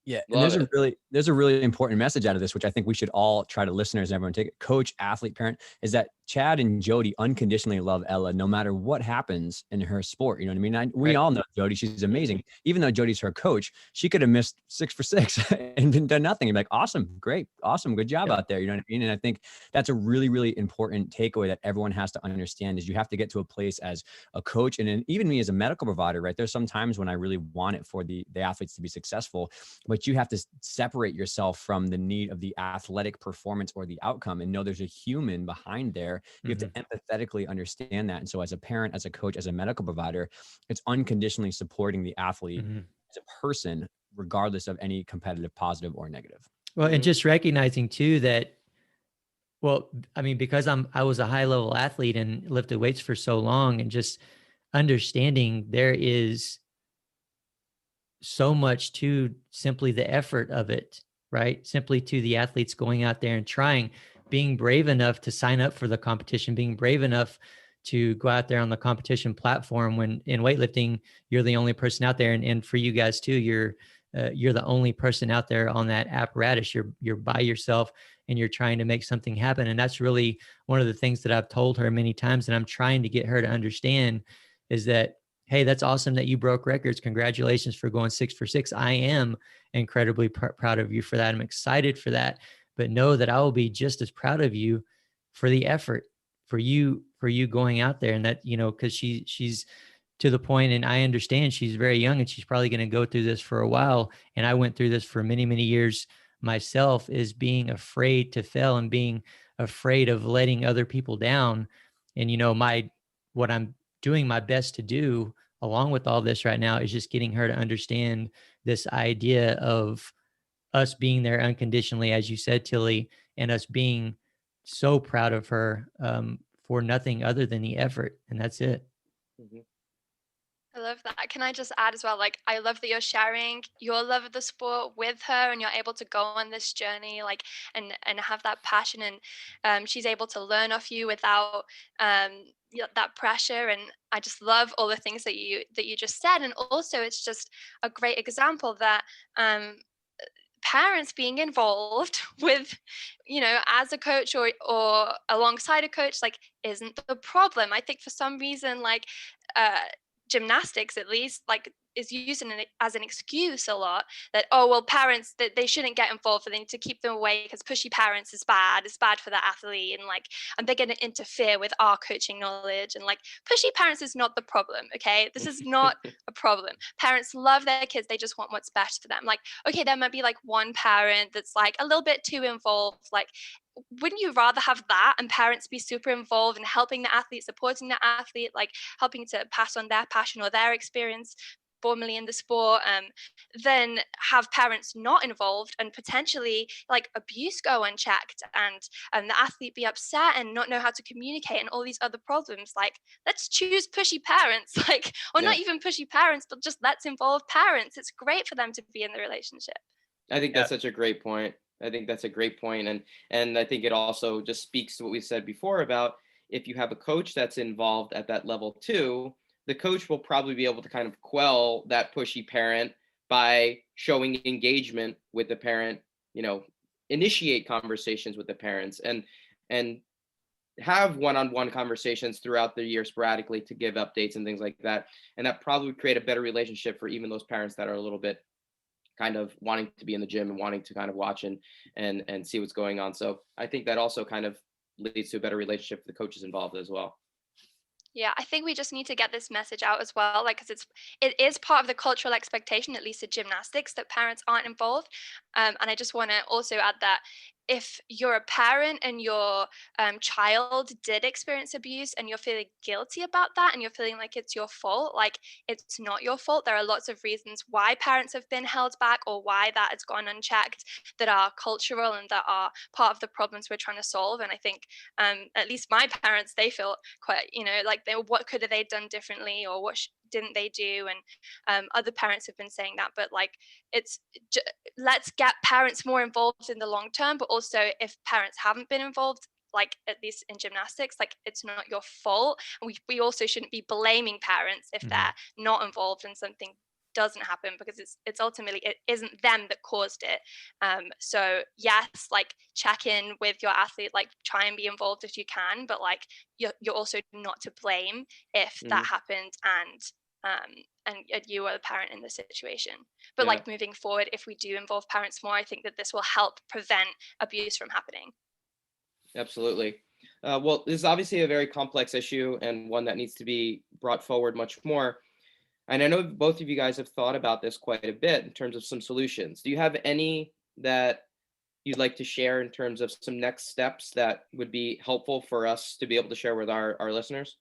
Yeah. And there's a really important message out of this, which I think we should all try to listeners, everyone take it. Coach, athlete, parent, is that Chad and Jody unconditionally love Ella no matter what happens in her sport. You know what I mean? We all know Jody. She's amazing. Even though Jody's her coach, she could have missed 6 for 6 and done nothing. You'd be like, awesome, great, awesome, good job out there. You know what I mean? And I think that's a really, really important takeaway that everyone has to understand is you have to get to a place as a coach. And then even me as a medical provider, right? There's some times when I really want it for the athletes to be successful, but you have to separate yourself from the need of the athletic performance or the outcome and know there's a human behind there. You have to empathetically understand that. And so as a parent, as a coach, as a medical provider, it's unconditionally supporting the athlete as a person, regardless of any competitive, positive or negative. Well, and just recognizing too that, well, I mean, because I was a high level athlete and lifted weights for so long, and just understanding there is so much to simply the effort of it, right? Simply to the athletes going out there and trying, being brave enough to sign up for the competition, being brave enough to go out there on the competition platform when in weightlifting, you're the only person out there. And for you guys too, you're the only person out there on that apparatus. You're by yourself and you're trying to make something happen. And that's really one of the things that I've told her many times. And I'm trying to get her to understand is that, hey, that's awesome that you broke records. Congratulations for going 6 for 6. I am incredibly proud of you for that. I'm excited for that. But know that I will be just as proud of you for the effort, for you going out there. And that, because she's to the point, and I understand she's very young and she's probably going to go through this for a while. And I went through this for many, many years myself, is being afraid to fail and being afraid of letting other people down. And, what I'm doing my best to do along with all this right now is just getting her to understand this idea of us being there unconditionally, as you said, Tilley, and us being so proud of her for nothing other than the effort. And that's it. Mm-hmm. I love that. Can I just add as well, like, I love that you're sharing your love of the sport with her and you're able to go on this journey, like, and have that passion, and she's able to learn off you without that pressure. And I just love all the things that you just said. And also it's just a great example that parents being involved with, as a coach or alongside a coach, like, isn't the problem. I think for some reason, like, gymnastics at least, like, is used as an excuse a lot, that, oh well, parents, that they shouldn't get involved, they need to keep them away because pushy parents is bad, it's bad for the athlete, and like, and they're going to interfere with our coaching knowledge. And like, pushy parents is not the problem. Okay, this is not a problem. Parents love their kids, they just want what's best for them. Like, okay, there might be like one parent that's like a little bit too involved. Like, wouldn't you rather have that and parents be super involved in helping the athlete, supporting the athlete, like helping to pass on their passion or their experience formerly in the sport, than have parents not involved and potentially like abuse go unchecked, and the athlete be upset and not know how to communicate and all these other problems. Like, let's choose pushy parents, like, or Yeah. not even pushy parents, but just let's involve parents. It's great for them to be in the relationship. I think that's such a great point. I think that's a great point. And I think it also just speaks to what we said before about, if you have a coach that's involved at that level too, the coach will probably be able to kind of quell that pushy parent by showing engagement with the parent, initiate conversations with the parents, and have one-on-one conversations throughout the year sporadically to give updates and things like that. And that probably would create a better relationship for even those parents that are a little bit kind of wanting to be in the gym and wanting to kind of watch and see what's going on. So I think that also kind of leads to a better relationship for the coaches involved as well. Yeah, I think we just need to get this message out as well, like, because it is part of the cultural expectation, at least in gymnastics, that parents aren't involved. And I just want to also add that if you're a parent and your child did experience abuse and you're feeling guilty about that and you're feeling like it's your fault, like, it's not your fault. There are lots of reasons why parents have been held back or why that has gone unchecked, that are cultural and that are part of the problems we're trying to solve. And I think at least my parents, they feel quite, like, what could have they done differently, or what didn't they do? And other parents have been saying that, but like, let's get parents more involved in the long term. But also, if parents haven't been involved, like, at least in gymnastics, like, it's not your fault. And we also shouldn't be blaming parents if they're not involved and something doesn't happen, because it's ultimately, it isn't them that caused it. So yes, like, check in with your athlete, like, try and be involved if you can, but like, you're also not to blame if that happened, and you are the parent in the situation. But like, moving forward, if we do involve parents more, I think that this will help prevent abuse from happening. Absolutely. Well, this is obviously a very complex issue and one that needs to be brought forward much more. And I know both of you guys have thought about this quite a bit in terms of some solutions. Do you have any that you'd like to share in terms of some next steps that would be helpful for us to be able to share with our listeners?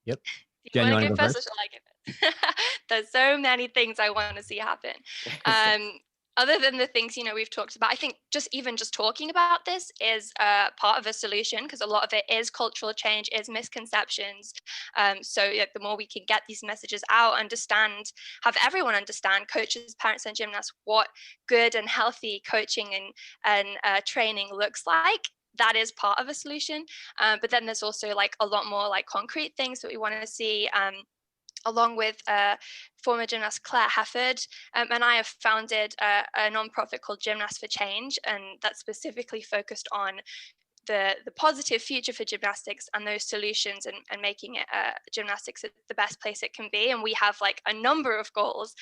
Yep. Do Jen, you you want want to to go go first, or shall I give it? There's so many things I want to see happen. Other than the things, we've talked about, I think just talking about this is part of a solution, because a lot of it is cultural change, is misconceptions. So the more we can get these messages out, have everyone understand, coaches, parents, and gymnasts, what good and healthy coaching and training looks like, that is part of a solution. But then there's also like a lot more like concrete things that we want to see. Along with former gymnast Claire Hefford, and I have founded a nonprofit called Gymnasts for Change, and that's specifically focused on the positive future for gymnastics and those solutions, and making it gymnastics the best place it can be. And we have like a number of goals,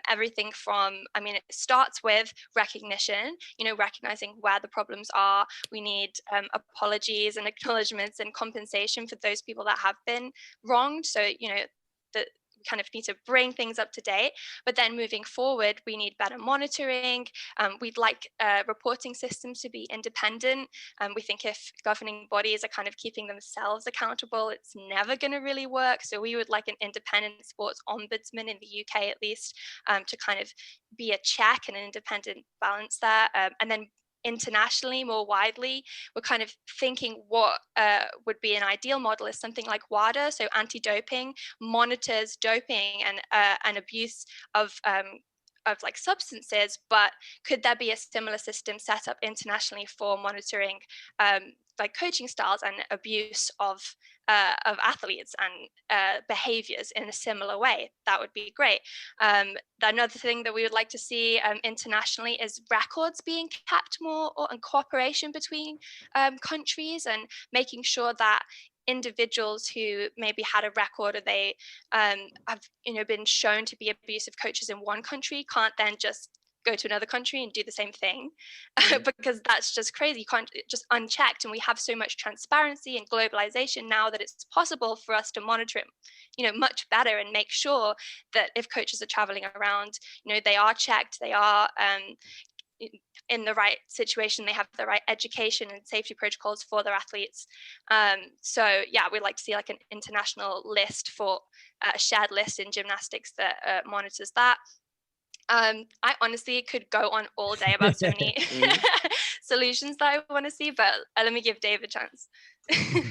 everything from, it starts with recognition, recognizing where the problems are. We need apologies and acknowledgements and compensation for those people that have been wronged. So, that kind of need to bring things up to date. But then moving forward, we need better monitoring. We'd like reporting systems to be independent. We think if governing bodies are kind of keeping themselves accountable, it's never going to really work. So we would like an independent sports ombudsman in the UK, at least, to kind of be a check and an independent balance there. And then internationally, more widely, we're kind of thinking what would be an ideal model is something like WADA, so anti-doping, monitors doping and abuse of like substances, but could there be a similar system set up internationally for monitoring like coaching styles and abuse of athletes and behaviors in a similar way? That would be great. Another thing that we would like to see internationally is records being kept more, and cooperation between countries, and making sure that individuals who maybe had a record or they have been shown to be abusive coaches in one country can't then just go to another country and do the same thing, because that's just crazy. You can't just unchecked. And we have so much transparency and globalization now that it's possible for us to monitor it, much better, and make sure that if coaches are traveling around, they are checked, they are in the right situation, they have the right education and safety protocols for their athletes. So yeah, we'd like to see like an international list for a shared list in gymnastics that monitors that. I honestly could go on all day about so many solutions that I want to see, but let me give Dave a chance.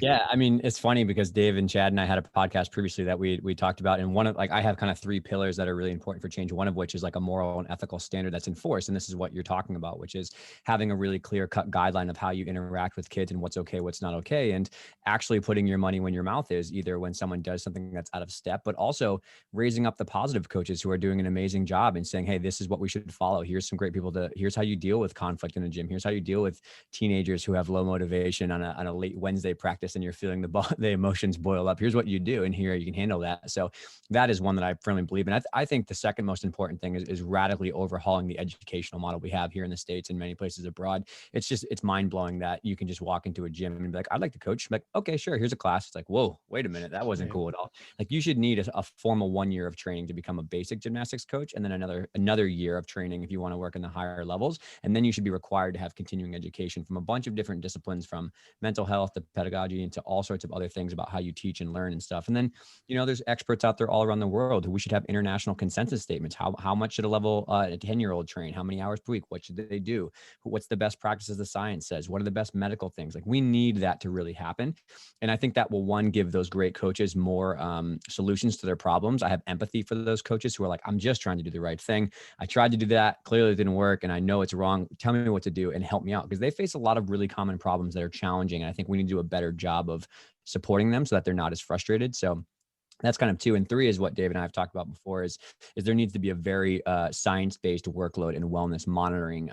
Yeah, I mean, it's funny because Dave and Chad and I had a podcast previously that we talked about, and one of I have kind of 3 pillars that are really important for change. One of which is like a moral and ethical standard that's enforced, and this is what you're talking about, which is having a really clear-cut guideline of how you interact with kids and what's okay, what's not okay, and actually putting your money when your mouth is, either when someone does something that's out of step, but also raising up the positive coaches who are doing an amazing job and saying, hey, this is what we should follow. Here's some great people here's how you deal with conflict in the gym. Here's how you deal with teenagers who have low motivation on a late Wednesday practice and you're feeling the emotions boil up. Here's what you do, and here you can handle that. So that is one that I firmly believe in. I think the second most important thing is radically overhauling the educational model we have here in the States and many places abroad. It's mind blowing that you can just walk into a gym and be like, I'd like to coach. I'm like, okay, sure. Here's a class. It's like, whoa, wait a minute. That wasn't cool at all. Like you should need a formal 1 year of training to become a basic gymnastics coach. And then another year of training if you want to work in the higher levels. And then you should be required to have continuing education from a bunch of different disciplines, from mental health to pedagogy into all sorts of other things about how you teach and learn and stuff. And then, there's experts out there all around the world who we should have international consensus statements. How much should a 10-year-old train? How many hours per week? What should they do? What's the best practices the science says? What are the best medical things? Like we need that to really happen. And I think that will, one, give those great coaches more solutions to their problems. I have empathy for those coaches who are like, I'm just trying to do the right thing. I tried to do that. Clearly it didn't work. And I know it's wrong. Tell me what to do and help me out, because they face a lot of really common problems that are challenging. And I think we need to do a better job of supporting them so that they're not as frustrated. So that's kind of 2. And 3 is what Dave and I have talked about before is there needs to be a very science-based workload and wellness monitoring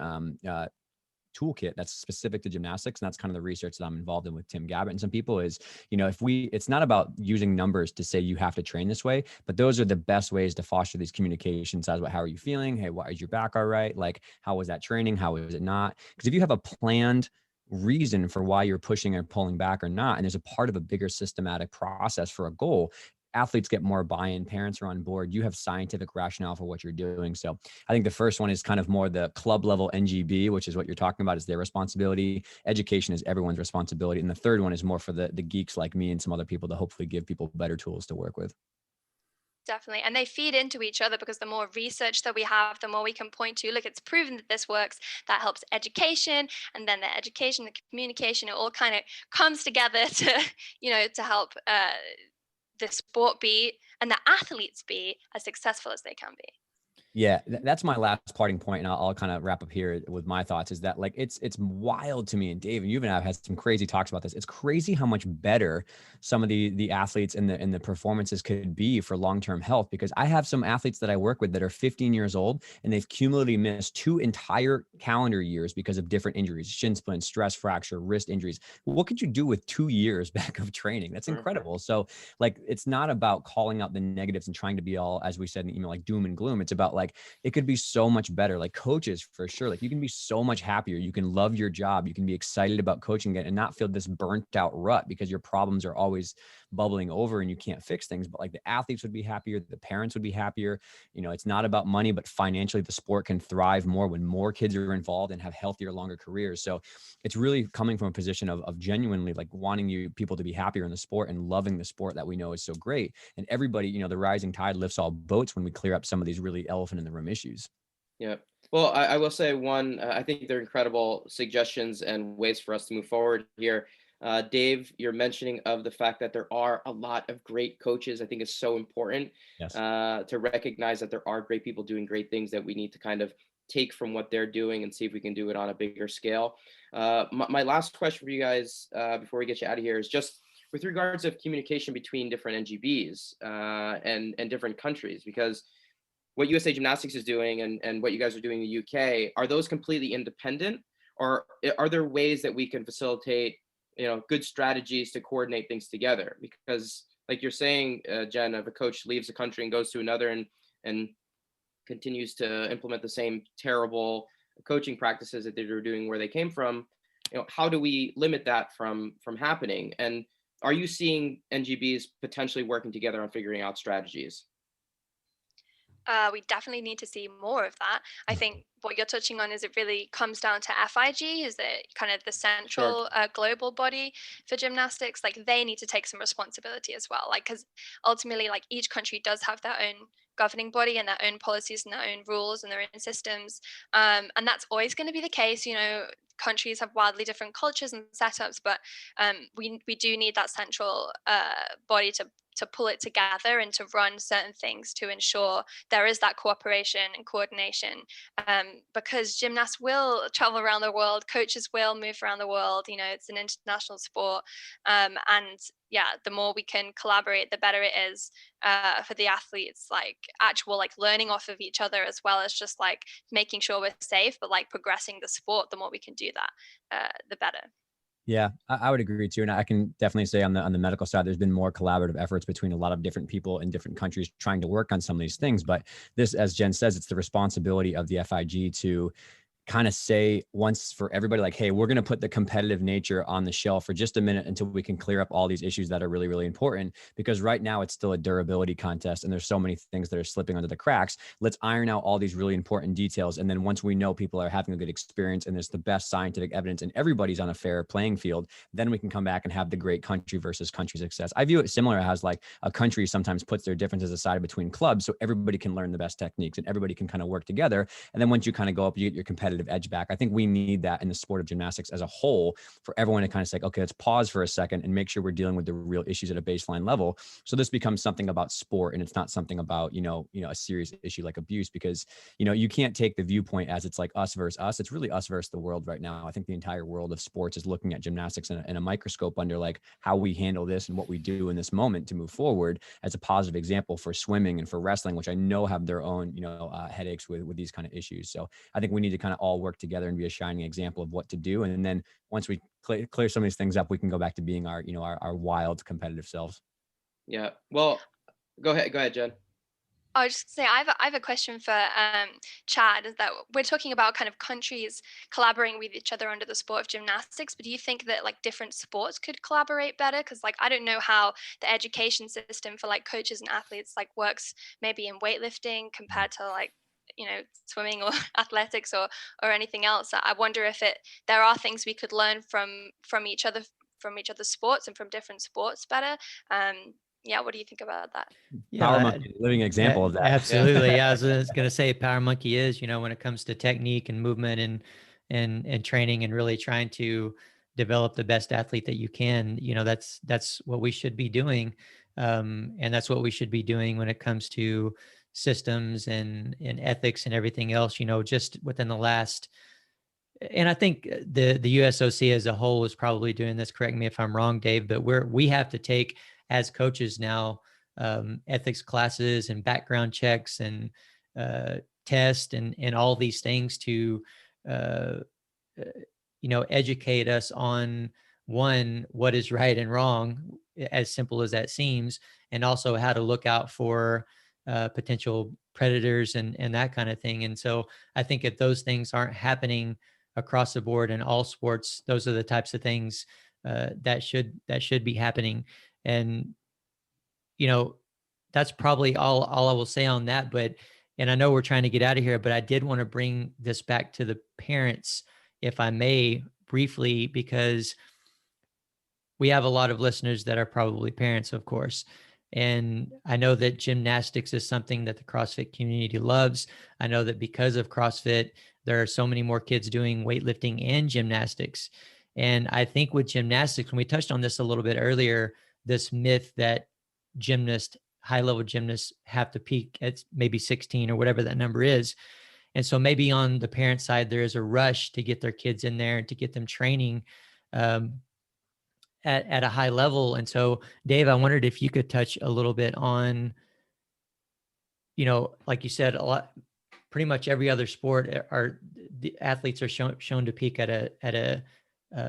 toolkit that's specific to gymnastics. And that's kind of the research that I'm involved in with Tim Gabbett and some people is, it's not about using numbers to say you have to train this way, but those are the best ways to foster these communication styles about how are you feeling? Hey, why is your back all right? Like, how was that training? How was it not? Because if you have a planned reason for why you're pushing or pulling back or not, and there's a part of a bigger systematic process for a goal, athletes get more buy-in, parents are on board, you have scientific rationale for what you're doing. So I think the first one is kind of more the club level NGB, which is what you're talking about, is their responsibility. Education is everyone's responsibility. And the third one is more for the geeks like me and some other people to hopefully give people better tools to work with. Definitely. And they feed into each other, because the more research that we have, the more we can point to, look, it's proven that this works. That helps education. And then the education, the communication, it all kind of comes together to, to help the sport be and the athletes be as successful as they can be. Yeah, that's my last parting point, and I'll kind of wrap up here with my thoughts. Is that like it's wild to me, and Dave and you and I have had some crazy talks about this. It's crazy how much better some of the athletes and the performances could be for long-term health. Because I have some athletes that I work with that are 15 years old, and they've cumulatively missed 2 entire calendar years because of different injuries: shin splint, stress fracture, wrist injuries. What could you do with 2 years back of training? That's incredible. So like, it's not about calling out the negatives and trying to be all, as we said in the email, like doom and gloom. It's about like it could be so much better. Like coaches for sure, like you can be so much happier. You can love your job. You can be excited about coaching it and not feel this burnt out rut because your problems are always bubbling over and you can't fix things. But like the athletes would be happier, the parents would be happier. It's not about money, but financially the sport can thrive more when more kids are involved and have healthier, longer careers. So it's really coming from a position of genuinely like wanting people to be happier in the sport and loving the sport that we know is so great. And everybody, the rising tide lifts all boats when we clear up some of these really elephant in the room issues. Yeah. Well, I will say I think they're incredible suggestions and ways for us to move forward here. Dave, your mentioning of the fact that there are a lot of great coaches, I think is so important. Yes. To recognize that there are great people doing great things that we need to kind of take from what they're doing and see if we can do it on a bigger scale. My last question for you guys before we get you out of here is just with regards of communication between different NGBs and different countries, because what USA Gymnastics is doing and what you guys are doing in the UK, are those completely independent, or are there ways that we can facilitate, good strategies to coordinate things together? Because like you're saying, Jen, if a coach leaves a country and goes to another and continues to implement the same terrible coaching practices that they were doing where they came from, how do we limit that from happening? And are you seeing NGBs potentially working together on figuring out strategies? We definitely need to see more of that. I think what you're touching on is it really comes down to FIG, is it kind of the central global body for gymnastics? Like they need to take some responsibility as well. Like, because ultimately, like each country does have their own governing body and their own policies and their own rules and their own systems. And that's always going to be the case. Countries have wildly different cultures and setups, but we do need that central body to pull it together and to run certain things to ensure there is that cooperation and coordination, because gymnasts will travel around the world, coaches will move around the world, it's an international sport, and yeah, the more we can collaborate, the better it is for the athletes, like actual like learning off of each other, as well as just like making sure we're safe, but like progressing the sport. The more we can do that, the better. Yeah, I would agree too. And I can definitely say on the medical side, there's been more collaborative efforts between a lot of different people in different countries trying to work on some of these things. But this, as Jen says, it's the responsibility of the FIG to kind of say once for everybody, like, hey, we're going to put the competitive nature on the shelf for just a minute until we can clear up all these issues that are really, really important. Because right now it's still a durability contest and there's so many things that are slipping under the cracks. Let's iron out all these really important details. And then once we know people are having a good experience and there's the best scientific evidence and everybody's on a fair playing field, then we can come back and have the great country versus country success. I view it similar as like a country sometimes puts their differences aside between clubs so everybody can learn the best techniques and everybody can kind of work together. And then once you kind of go up, you get your competitive edge back. I think we need that in the sport of gymnastics as a whole for everyone to kind of say, okay, let's pause for a second and make sure we're dealing with the real issues at a baseline level. So this becomes something about sport and it's not something about, a serious issue like abuse, because, you can't take the viewpoint as it's like us versus us. It's really us versus the world right now. I think the entire world of sports is looking at gymnastics in a microscope under like how we handle this and what we do in this moment to move forward as a positive example for swimming and for wrestling, which I know have their own, headaches with these kind of issues. So I think we need to kind of all work together and be a shining example of what to do. And then once we clear some of these things up, we can go back to being our wild competitive selves. Yeah. Well, go ahead, Jen. I was just say I have a question for Chad. Is that we're talking about kind of countries collaborating with each other under the sport of gymnastics, but do you think that like different sports could collaborate better? Because like I don't know how the education system for like coaches and athletes like works maybe in weightlifting compared to like swimming or athletics or anything else. I wonder if there are things we could learn from each other's sports and from different sports better. Yeah, what do you think about that? Yeah, Power Monkey, living example of that. Absolutely. Yeah, I was going to say Power Monkey is, when it comes to technique and movement and training and really trying to develop the best athlete that you can, that's what we should be doing. And that's what we should be doing when it comes to systems and ethics and everything else, just within the last, and I think the USOC as a whole is probably doing this. Correct me if I'm wrong, Dave, but we have to take as coaches now, ethics classes and background checks and test and all these things to, educate us on one, what is right and wrong, as simple as that seems, and also how to look out for potential predators and that kind of thing. And so I think if those things aren't happening across the board in all sports, those are the types of things that should be happening. And that's probably all I will say on that. But, and I know we're trying to get out of here, but I did want to bring this back to the parents, if I may, briefly, because we have a lot of listeners that are probably parents, of course. And I know that gymnastics is something that the CrossFit community loves. I know that because of CrossFit, there are so many more kids doing weightlifting and gymnastics. And I think with gymnastics, when we touched on this a little bit earlier, this myth that high-level gymnasts have to peak at maybe 16 or whatever that number is. And so maybe on the parent side, there is a rush to get their kids in there and to get them training at a high level. And so, Dave, I wondered if you could touch a little bit on, like you said, pretty much every other sport the athletes are shown to peak at a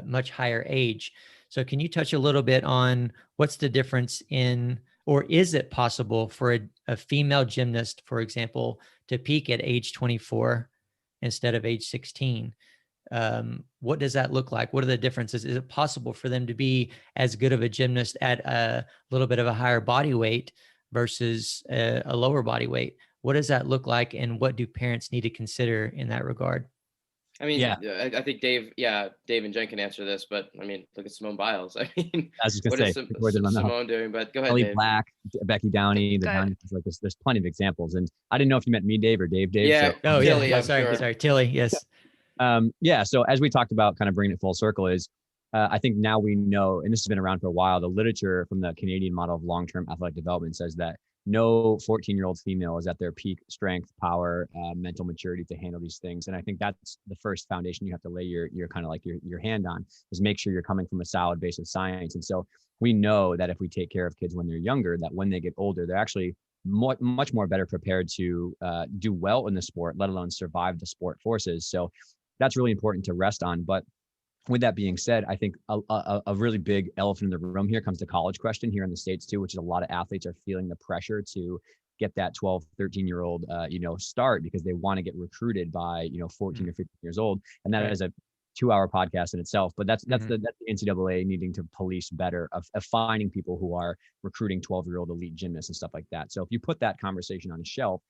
much higher age. So can you touch a little bit on what's the difference or is it possible for a female gymnast, for example, to peak at age 24 instead of age 16? What does that look like? What are the differences? Is it possible for them to be as good of a gymnast at a little bit of a higher body weight versus a lower body weight? What does that look like? And what do parents need to consider in that regard? I mean, I think Dave and Jen can answer this, but I mean, look at Simone Biles. I mean, I was just gonna say, Simone doing? But go ahead, Ellie Dave. Black, Becky Downey, there's plenty of examples. And I didn't know if you meant me, Dave, or Dave. Yeah. So, Tilley, yeah. Sorry, Tilley. Yes. So as we talked about, kind of bringing it full circle, is I think now we know, and this has been around for a while, the literature from the Canadian model of long-term athletic development says that no 14-year-old female is at their peak strength, power, mental maturity to handle these things. And I think that's the first foundation you have to lay your kind of like your hand on, is make sure you're coming from a solid base of science. And so we know that if we take care of kids when they're younger, that when they get older, they're actually much more better prepared to do well in the sport, let alone survive the sport forces. So that's really important to rest on. But with that being said, I think a really big elephant in the room here comes the college question here in the States too, which is a lot of athletes are feeling the pressure to get that 12, 13-year-old, start because they want to get recruited by, 14 or 15 years old. And that is a 2-hour podcast in itself, but that's the NCAA needing to police better of finding people who are recruiting 12-year-old elite gymnasts and stuff like that. So if you put that conversation on a shelf,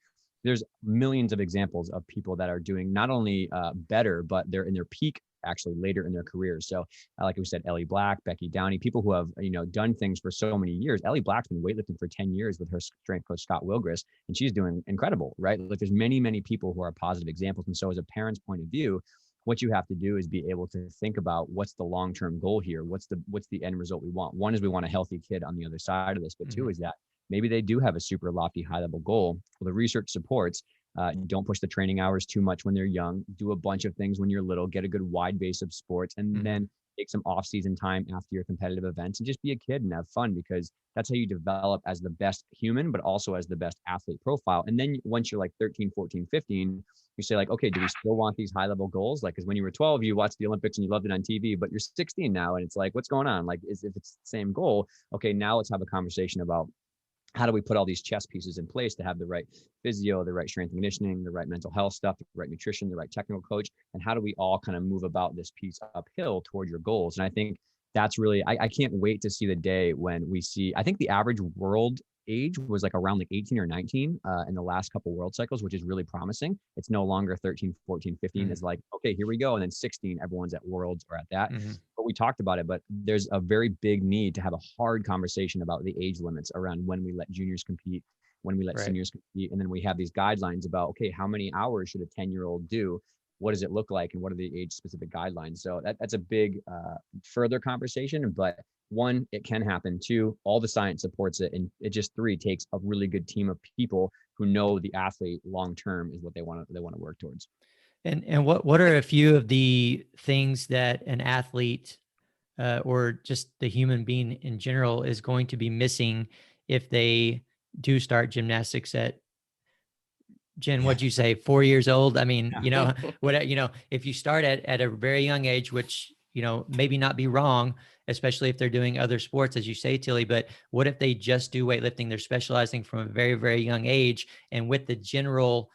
there's millions of examples of people that are doing not only better, but they're in their peak actually later in their careers. So like we said, Ellie Black, Becky Downey, people who have, done things for so many years. Ellie Black's been weightlifting for 10 years with her strength coach, Scott Wilgris, and she's doing incredible, right? Like there's many, many people who are positive examples. And so as a parent's point of view, what you have to do is be able to think about what's the long-term goal here? What's the end result we want? One is we want a healthy kid on the other side of this, but two is that maybe they do have a super lofty high level goal. Well, the research supports don't push the training hours too much when they're young, do a bunch of things when you're little, get a good wide base of sports, and then take some off season time after your competitive events and just be a kid and have fun, because that's how you develop as the best human, but also as the best athlete profile. And then once you're like 13, 14, 15, you say like, okay, do we still want these high level goals? Like, cause when you were 12, you watched the Olympics and you loved it on TV, but you're 16 now. And it's like, what's going on? Like, if it's the same goal, okay, now let's have a conversation about how do we put all these chess pieces in place to have the right physio, the right strength and conditioning, the right mental health stuff, the right nutrition, the right technical coach, and how do we all kind of move about this piece uphill toward your goals? And I think that's really, I can't wait to see the day when we see, I think the average world age was like around like 18 or 19 in the last couple world cycles, which is really promising. It's no longer 13, 14, 15 is like, okay, here we go. And then 16, everyone's at worlds or at that. But we talked about it, but there's a very big need to have a hard conversation about the age limits around when we let juniors compete, when we let seniors compete. And then we have these guidelines about, okay, how many hours should a 10-year-old do? What does it look like? And what are the age specific guidelines? So that's a big further conversation, but one, it can happen. Two, all the science supports it. And it just three, takes a really good team of people who know the athlete long-term is what they want to work towards. And what are a few of the things that an athlete or just the human being in general is going to be missing if they do start gymnastics at, Jen, what'd you say, 4 years old? I mean, if you start at a very young age, which maybe not be wrong, especially if they're doing other sports, as you say, Tilley, but what if they just do weightlifting? They're specializing from a very, very young age. And with the general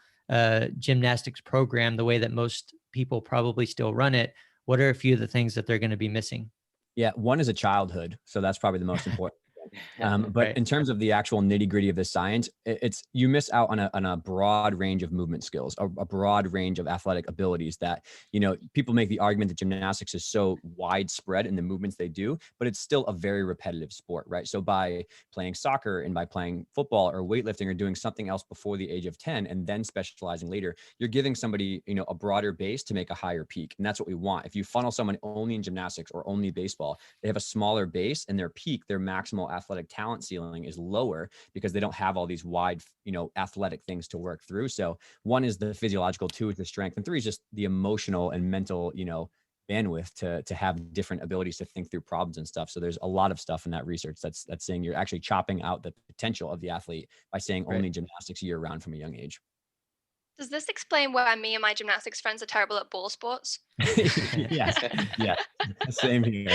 gymnastics program, the way that most people probably still run it, what are a few of the things that they're going to be missing? Yeah, one is a childhood. So that's probably the most important. But Right. in terms of the actual nitty gritty of the science, it's you miss out on a broad range of movement skills, a broad range of athletic abilities that, people make the argument that gymnastics is so widespread in the movements they do, but it's still a very repetitive sport, right? So by playing soccer and by playing football or weightlifting or doing something else before the age of 10 and then specializing later, you're giving somebody, a broader base to make a higher peak. And that's what we want. If you funnel someone only in gymnastics or only baseball, they have a smaller base and their peak, their maximal athletic talent ceiling is lower because they don't have all these wide, athletic things to work through. So one is the physiological, two is the strength, and three is just the emotional and mental, bandwidth to have different abilities to think through problems and stuff. So there's a lot of stuff in that research that's saying you're actually chopping out the potential of the athlete by saying only gymnastics year round from a young age. Does this explain why me and my gymnastics friends are terrible at ball sports? Yes. Yeah. Same here.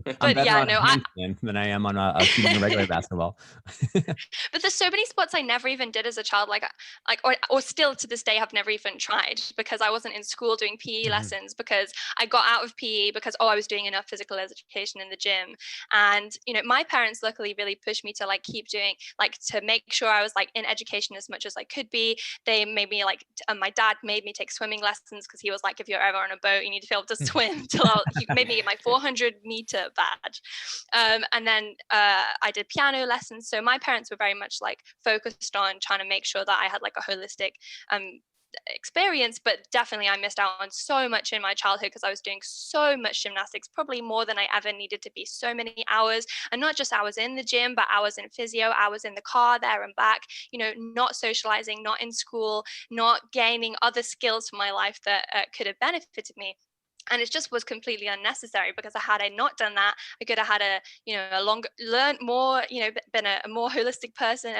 I'm But better yeah, on no, a handstand than I am on a shooting a regular basketball. but there's so many sports I never even did as a child, or still to this day have never even tried, because I wasn't in school doing PE lessons, because I got out of PE because I was doing enough physical education in the gym. And my parents luckily really pushed me to keep doing, to make sure I was in education as much as I could be. They made me my dad made me take swimming lessons, because he was like, if you're ever on a boat, you need to be able to swim. He made me get my 400-meter badge. And then I did piano lessons. So my parents were very much focused on trying to make sure that I had a holistic experience, but definitely I missed out on so much in my childhood because I was doing so much gymnastics, probably more than I ever needed to be. So many hours, and not just hours in the gym, but hours in physio, hours in the car there and back, not socializing, not in school, not gaining other skills for my life that could have benefited me. And it just was completely unnecessary, because had I not done that, I could have had learned more, been a more holistic person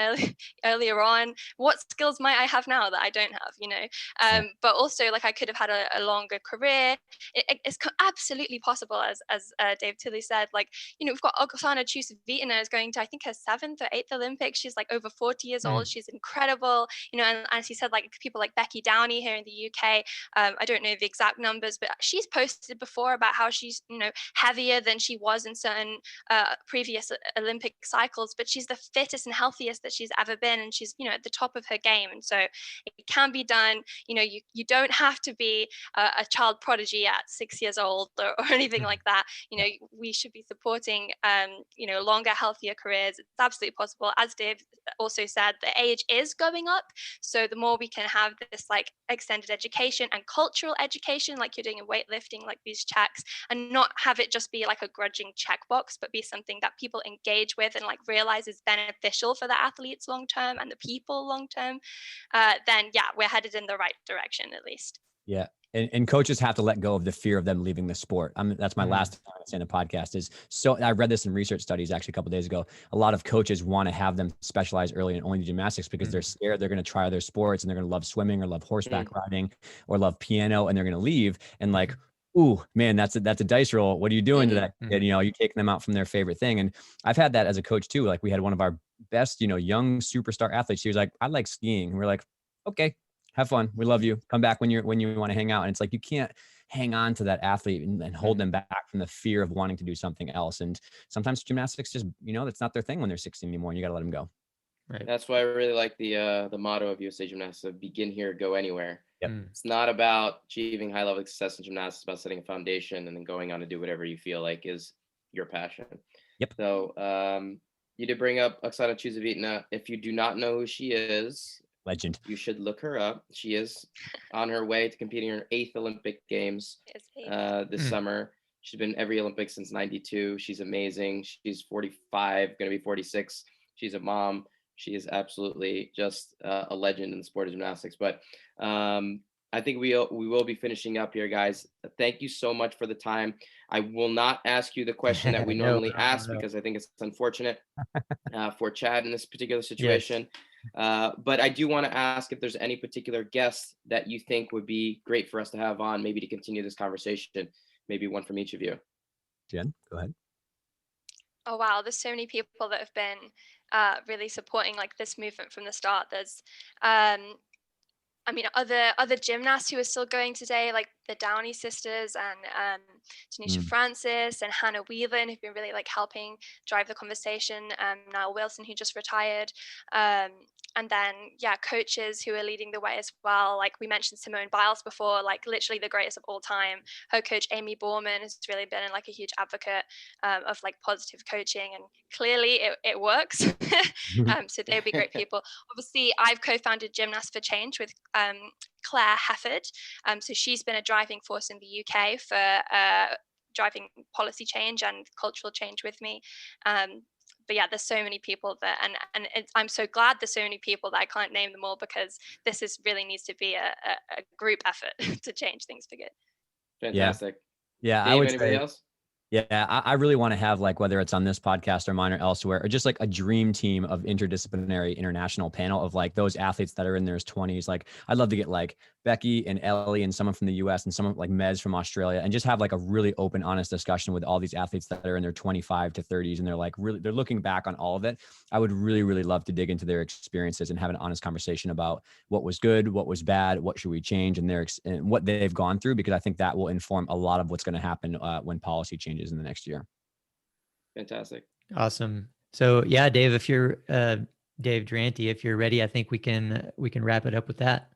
earlier on. What skills might I have now that I don't have, but also I could have had a longer career. It's absolutely possible, as Dave Tilley said, we've got Oksana Chusovitina is going to, I think, her 7th or 8th Olympics. She's over 40 years old. She's incredible, and as he said, people like Becky Downey here in the UK. I don't know the exact numbers, but she's posted before about how she's heavier than she was in certain previous Olympic cycles, but she's the fittest and healthiest that she's ever been, and she's at the top of her game. And so it can be done. You don't have to be a child prodigy at 6 years old or anything like that. We should be supporting longer, healthier careers. It's absolutely possible. As Dave also said, the age is going up, so the more we can have this extended education and cultural education, like you're doing in weightlifting, these checks, and not have it just be a grudging checkbox, but be something that people engage with and realize is beneficial for the athletes long term and the people long term, then we're headed in the right direction, at least. Yeah. And coaches have to let go of the fear of them leaving the sport. That's my last thing I say in the podcast is, so I read this in research studies actually a couple of days ago. A lot of coaches want to have them specialize early in only gymnastics because they're scared they're going to try other sports and they're going to love swimming or love horseback riding or love piano, and they're going to leave and ooh, man, that's a dice roll. What are you doing to that kid? You're taking them out from their favorite thing. And I've had that as a coach too. We had one of our best, young superstar athletes. She was like, I like skiing. And we're like, okay, have fun. We love you. Come back when you want to hang out. And it's you can't hang on to that athlete and hold them back from the fear of wanting to do something else. And sometimes gymnastics just, that's not their thing when they're 16 anymore. And you got to let them go. Right. That's why I really like the motto of USA Gymnastics of begin here, go anywhere. Yep. It's not about achieving high level success in gymnastics. It's about setting a foundation and then going on to do whatever you feel like is your passion. Yep. So you did bring up Oksana Chusovitina. If you do not know who she is, legend, you should look her up. She is on her way to competing in her 8th Olympic Games this summer. She's been every Olympic since '92. She's amazing. She's 45, going to be 46. She's a mom. She is absolutely just a legend in the sport of gymnastics. But I think we will be finishing up here, guys. Thank you so much for the time. I will not ask you the question that we normally ask because I think it's unfortunate for Chad in this particular situation. Yes. But I do want to ask if there's any particular guests that you think would be great for us to have on, maybe to continue this conversation. maybe one from each of you. Jen, go ahead. Oh, wow. There's so many people that have been really supporting like this movement from the start. There's, other gymnasts who are still going today, like the Downey sisters and Tanisha Francis and Hannah Whelan, who've been really like helping drive the conversation. Niall Wilson, who just retired. And then, coaches who are leading the way as well. Like we mentioned Simone Biles before, like literally the greatest of all time. Her coach, Amy Borman, has really been like a huge advocate of like positive coaching, and clearly it works. So they'd be great people. Obviously, I've co-founded Gymnasts for Change with Claire Hefford. So she's been a driving force in the UK for driving policy change and cultural change with me. But yeah, there's so many people that, and I'm so glad there's so many people that I can't name them all, because this really needs to be a group effort to change things for good. Fantastic. Yeah, Dave, I would anybody say, else? yeah, I really want to have, like, whether it's on this podcast or mine or elsewhere, or just like a dream team of interdisciplinary international panel of like those athletes that are in their 20s. Like I'd love to get like Becky and Ellie and someone from the US and someone like Mez from Australia, and just have like a really open, honest discussion with all these athletes that are in their 25 to 30s. And they're like, really, they're looking back on all of it. I would really, really love to dig into their experiences and have an honest conversation about what was good, what was bad, what should we change, and and what they've gone through, because I think that will inform a lot of what's going to happen when policy changes in the next year. Fantastic. Awesome. So yeah, Dave, if you're Dave Durante, if you're ready, I think we can wrap it up with that.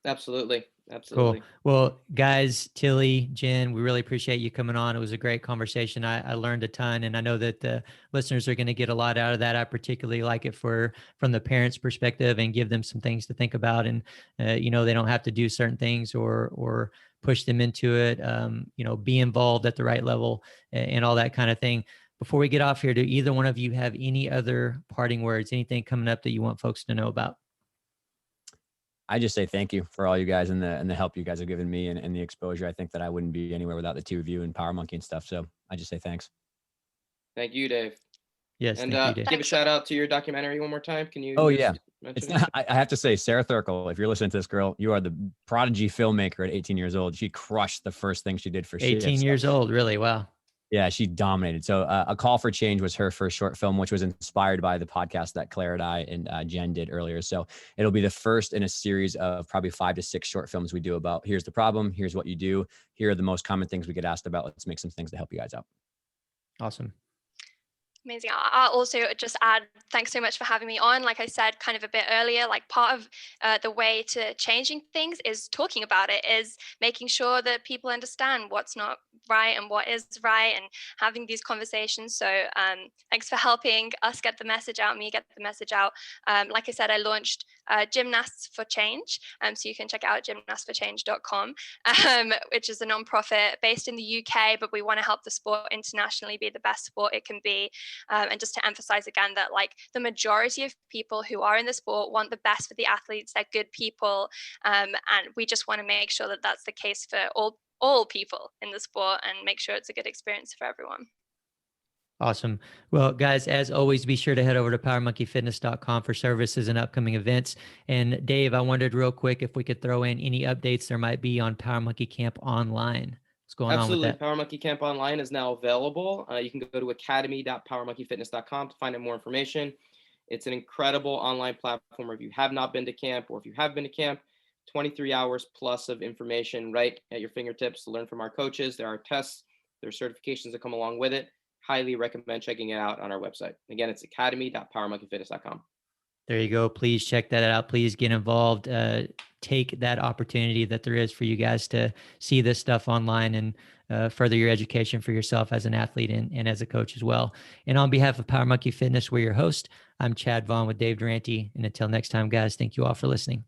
Absolutely. Cool. Well, guys, Tilley, Jen, we really appreciate you coming on. It was a great conversation. I learned a ton, and I know that the listeners are going to get a lot out of that. I particularly like it from the parents' perspective, and give them some things to think about. And, they don't have to do certain things or push them into it, be involved at the right level and all that kind of thing. Before we get off here, do either one of you have any other parting words, anything coming up that you want folks to know about? I just say thank you for all you guys and the help you guys have given me and the exposure. I think that I wouldn't be anywhere without the two of you and Power Monkey and stuff. So I just say thanks. Thank you, Dave. Yes. And thank you, Dave. give a shout out to your documentary one more time. Can you? Oh yeah. Mention It's I have to say, Sarah Thurkel, if you're listening to this, girl, you are the prodigy filmmaker at 18 years old. She crushed the first thing she did for 18 years old. Really? Wow. Yeah, she dominated. So A Call for Change was her first short film, which was inspired by the podcast that Claire and I and Jen did earlier. So it'll be the first in a series of probably 5 to 6 short films we do about here's the problem, here's what you do, here are the most common things we get asked about. Let's make some things to help you guys out. Awesome. Amazing. I'll also just add, thanks so much for having me on. Like I said, kind of a bit earlier, like part of the way to changing things is talking about it, is making sure that people understand what's not right and what is right, and having these conversations. So thanks for helping us get the message out, me get the message out. Like I said, I launched Gymnasts for Change. So you can check out gymnastsforchange.com, which is a nonprofit based in the UK, but we want to help the sport internationally be the best sport it can be. And just to emphasize again that like the majority of people who are in the sport want the best for the athletes. They're good people. And we just want to make sure that that's the case for all people in the sport, and make sure it's a good experience for everyone. Awesome. Well, guys, as always, be sure to head over to powermonkeyfitness.com for services and upcoming events. And Dave, I wondered real quick if we could throw in any updates there might be on Power Monkey Camp Online. What's going on with that? Power Monkey Camp Online is now available. You can go to academy.powermonkeyfitness.com to find out more information. It's an incredible online platform where if you have not been to camp, or if you have been to camp, 23 hours plus of information right at your fingertips to learn from our coaches. There are tests, there are certifications that come along with it. Highly recommend checking it out on our website. Again, it's academy.powermonkeyfitness.com. There you go. Please check that out. Please get involved. Take that opportunity that there is for you guys to see this stuff online, and further your education for yourself as an athlete and as a coach as well. And on behalf of Power Monkey Fitness, we're your host. I'm Chad Vaughn with Dave Durante. And until next time, guys, thank you all for listening.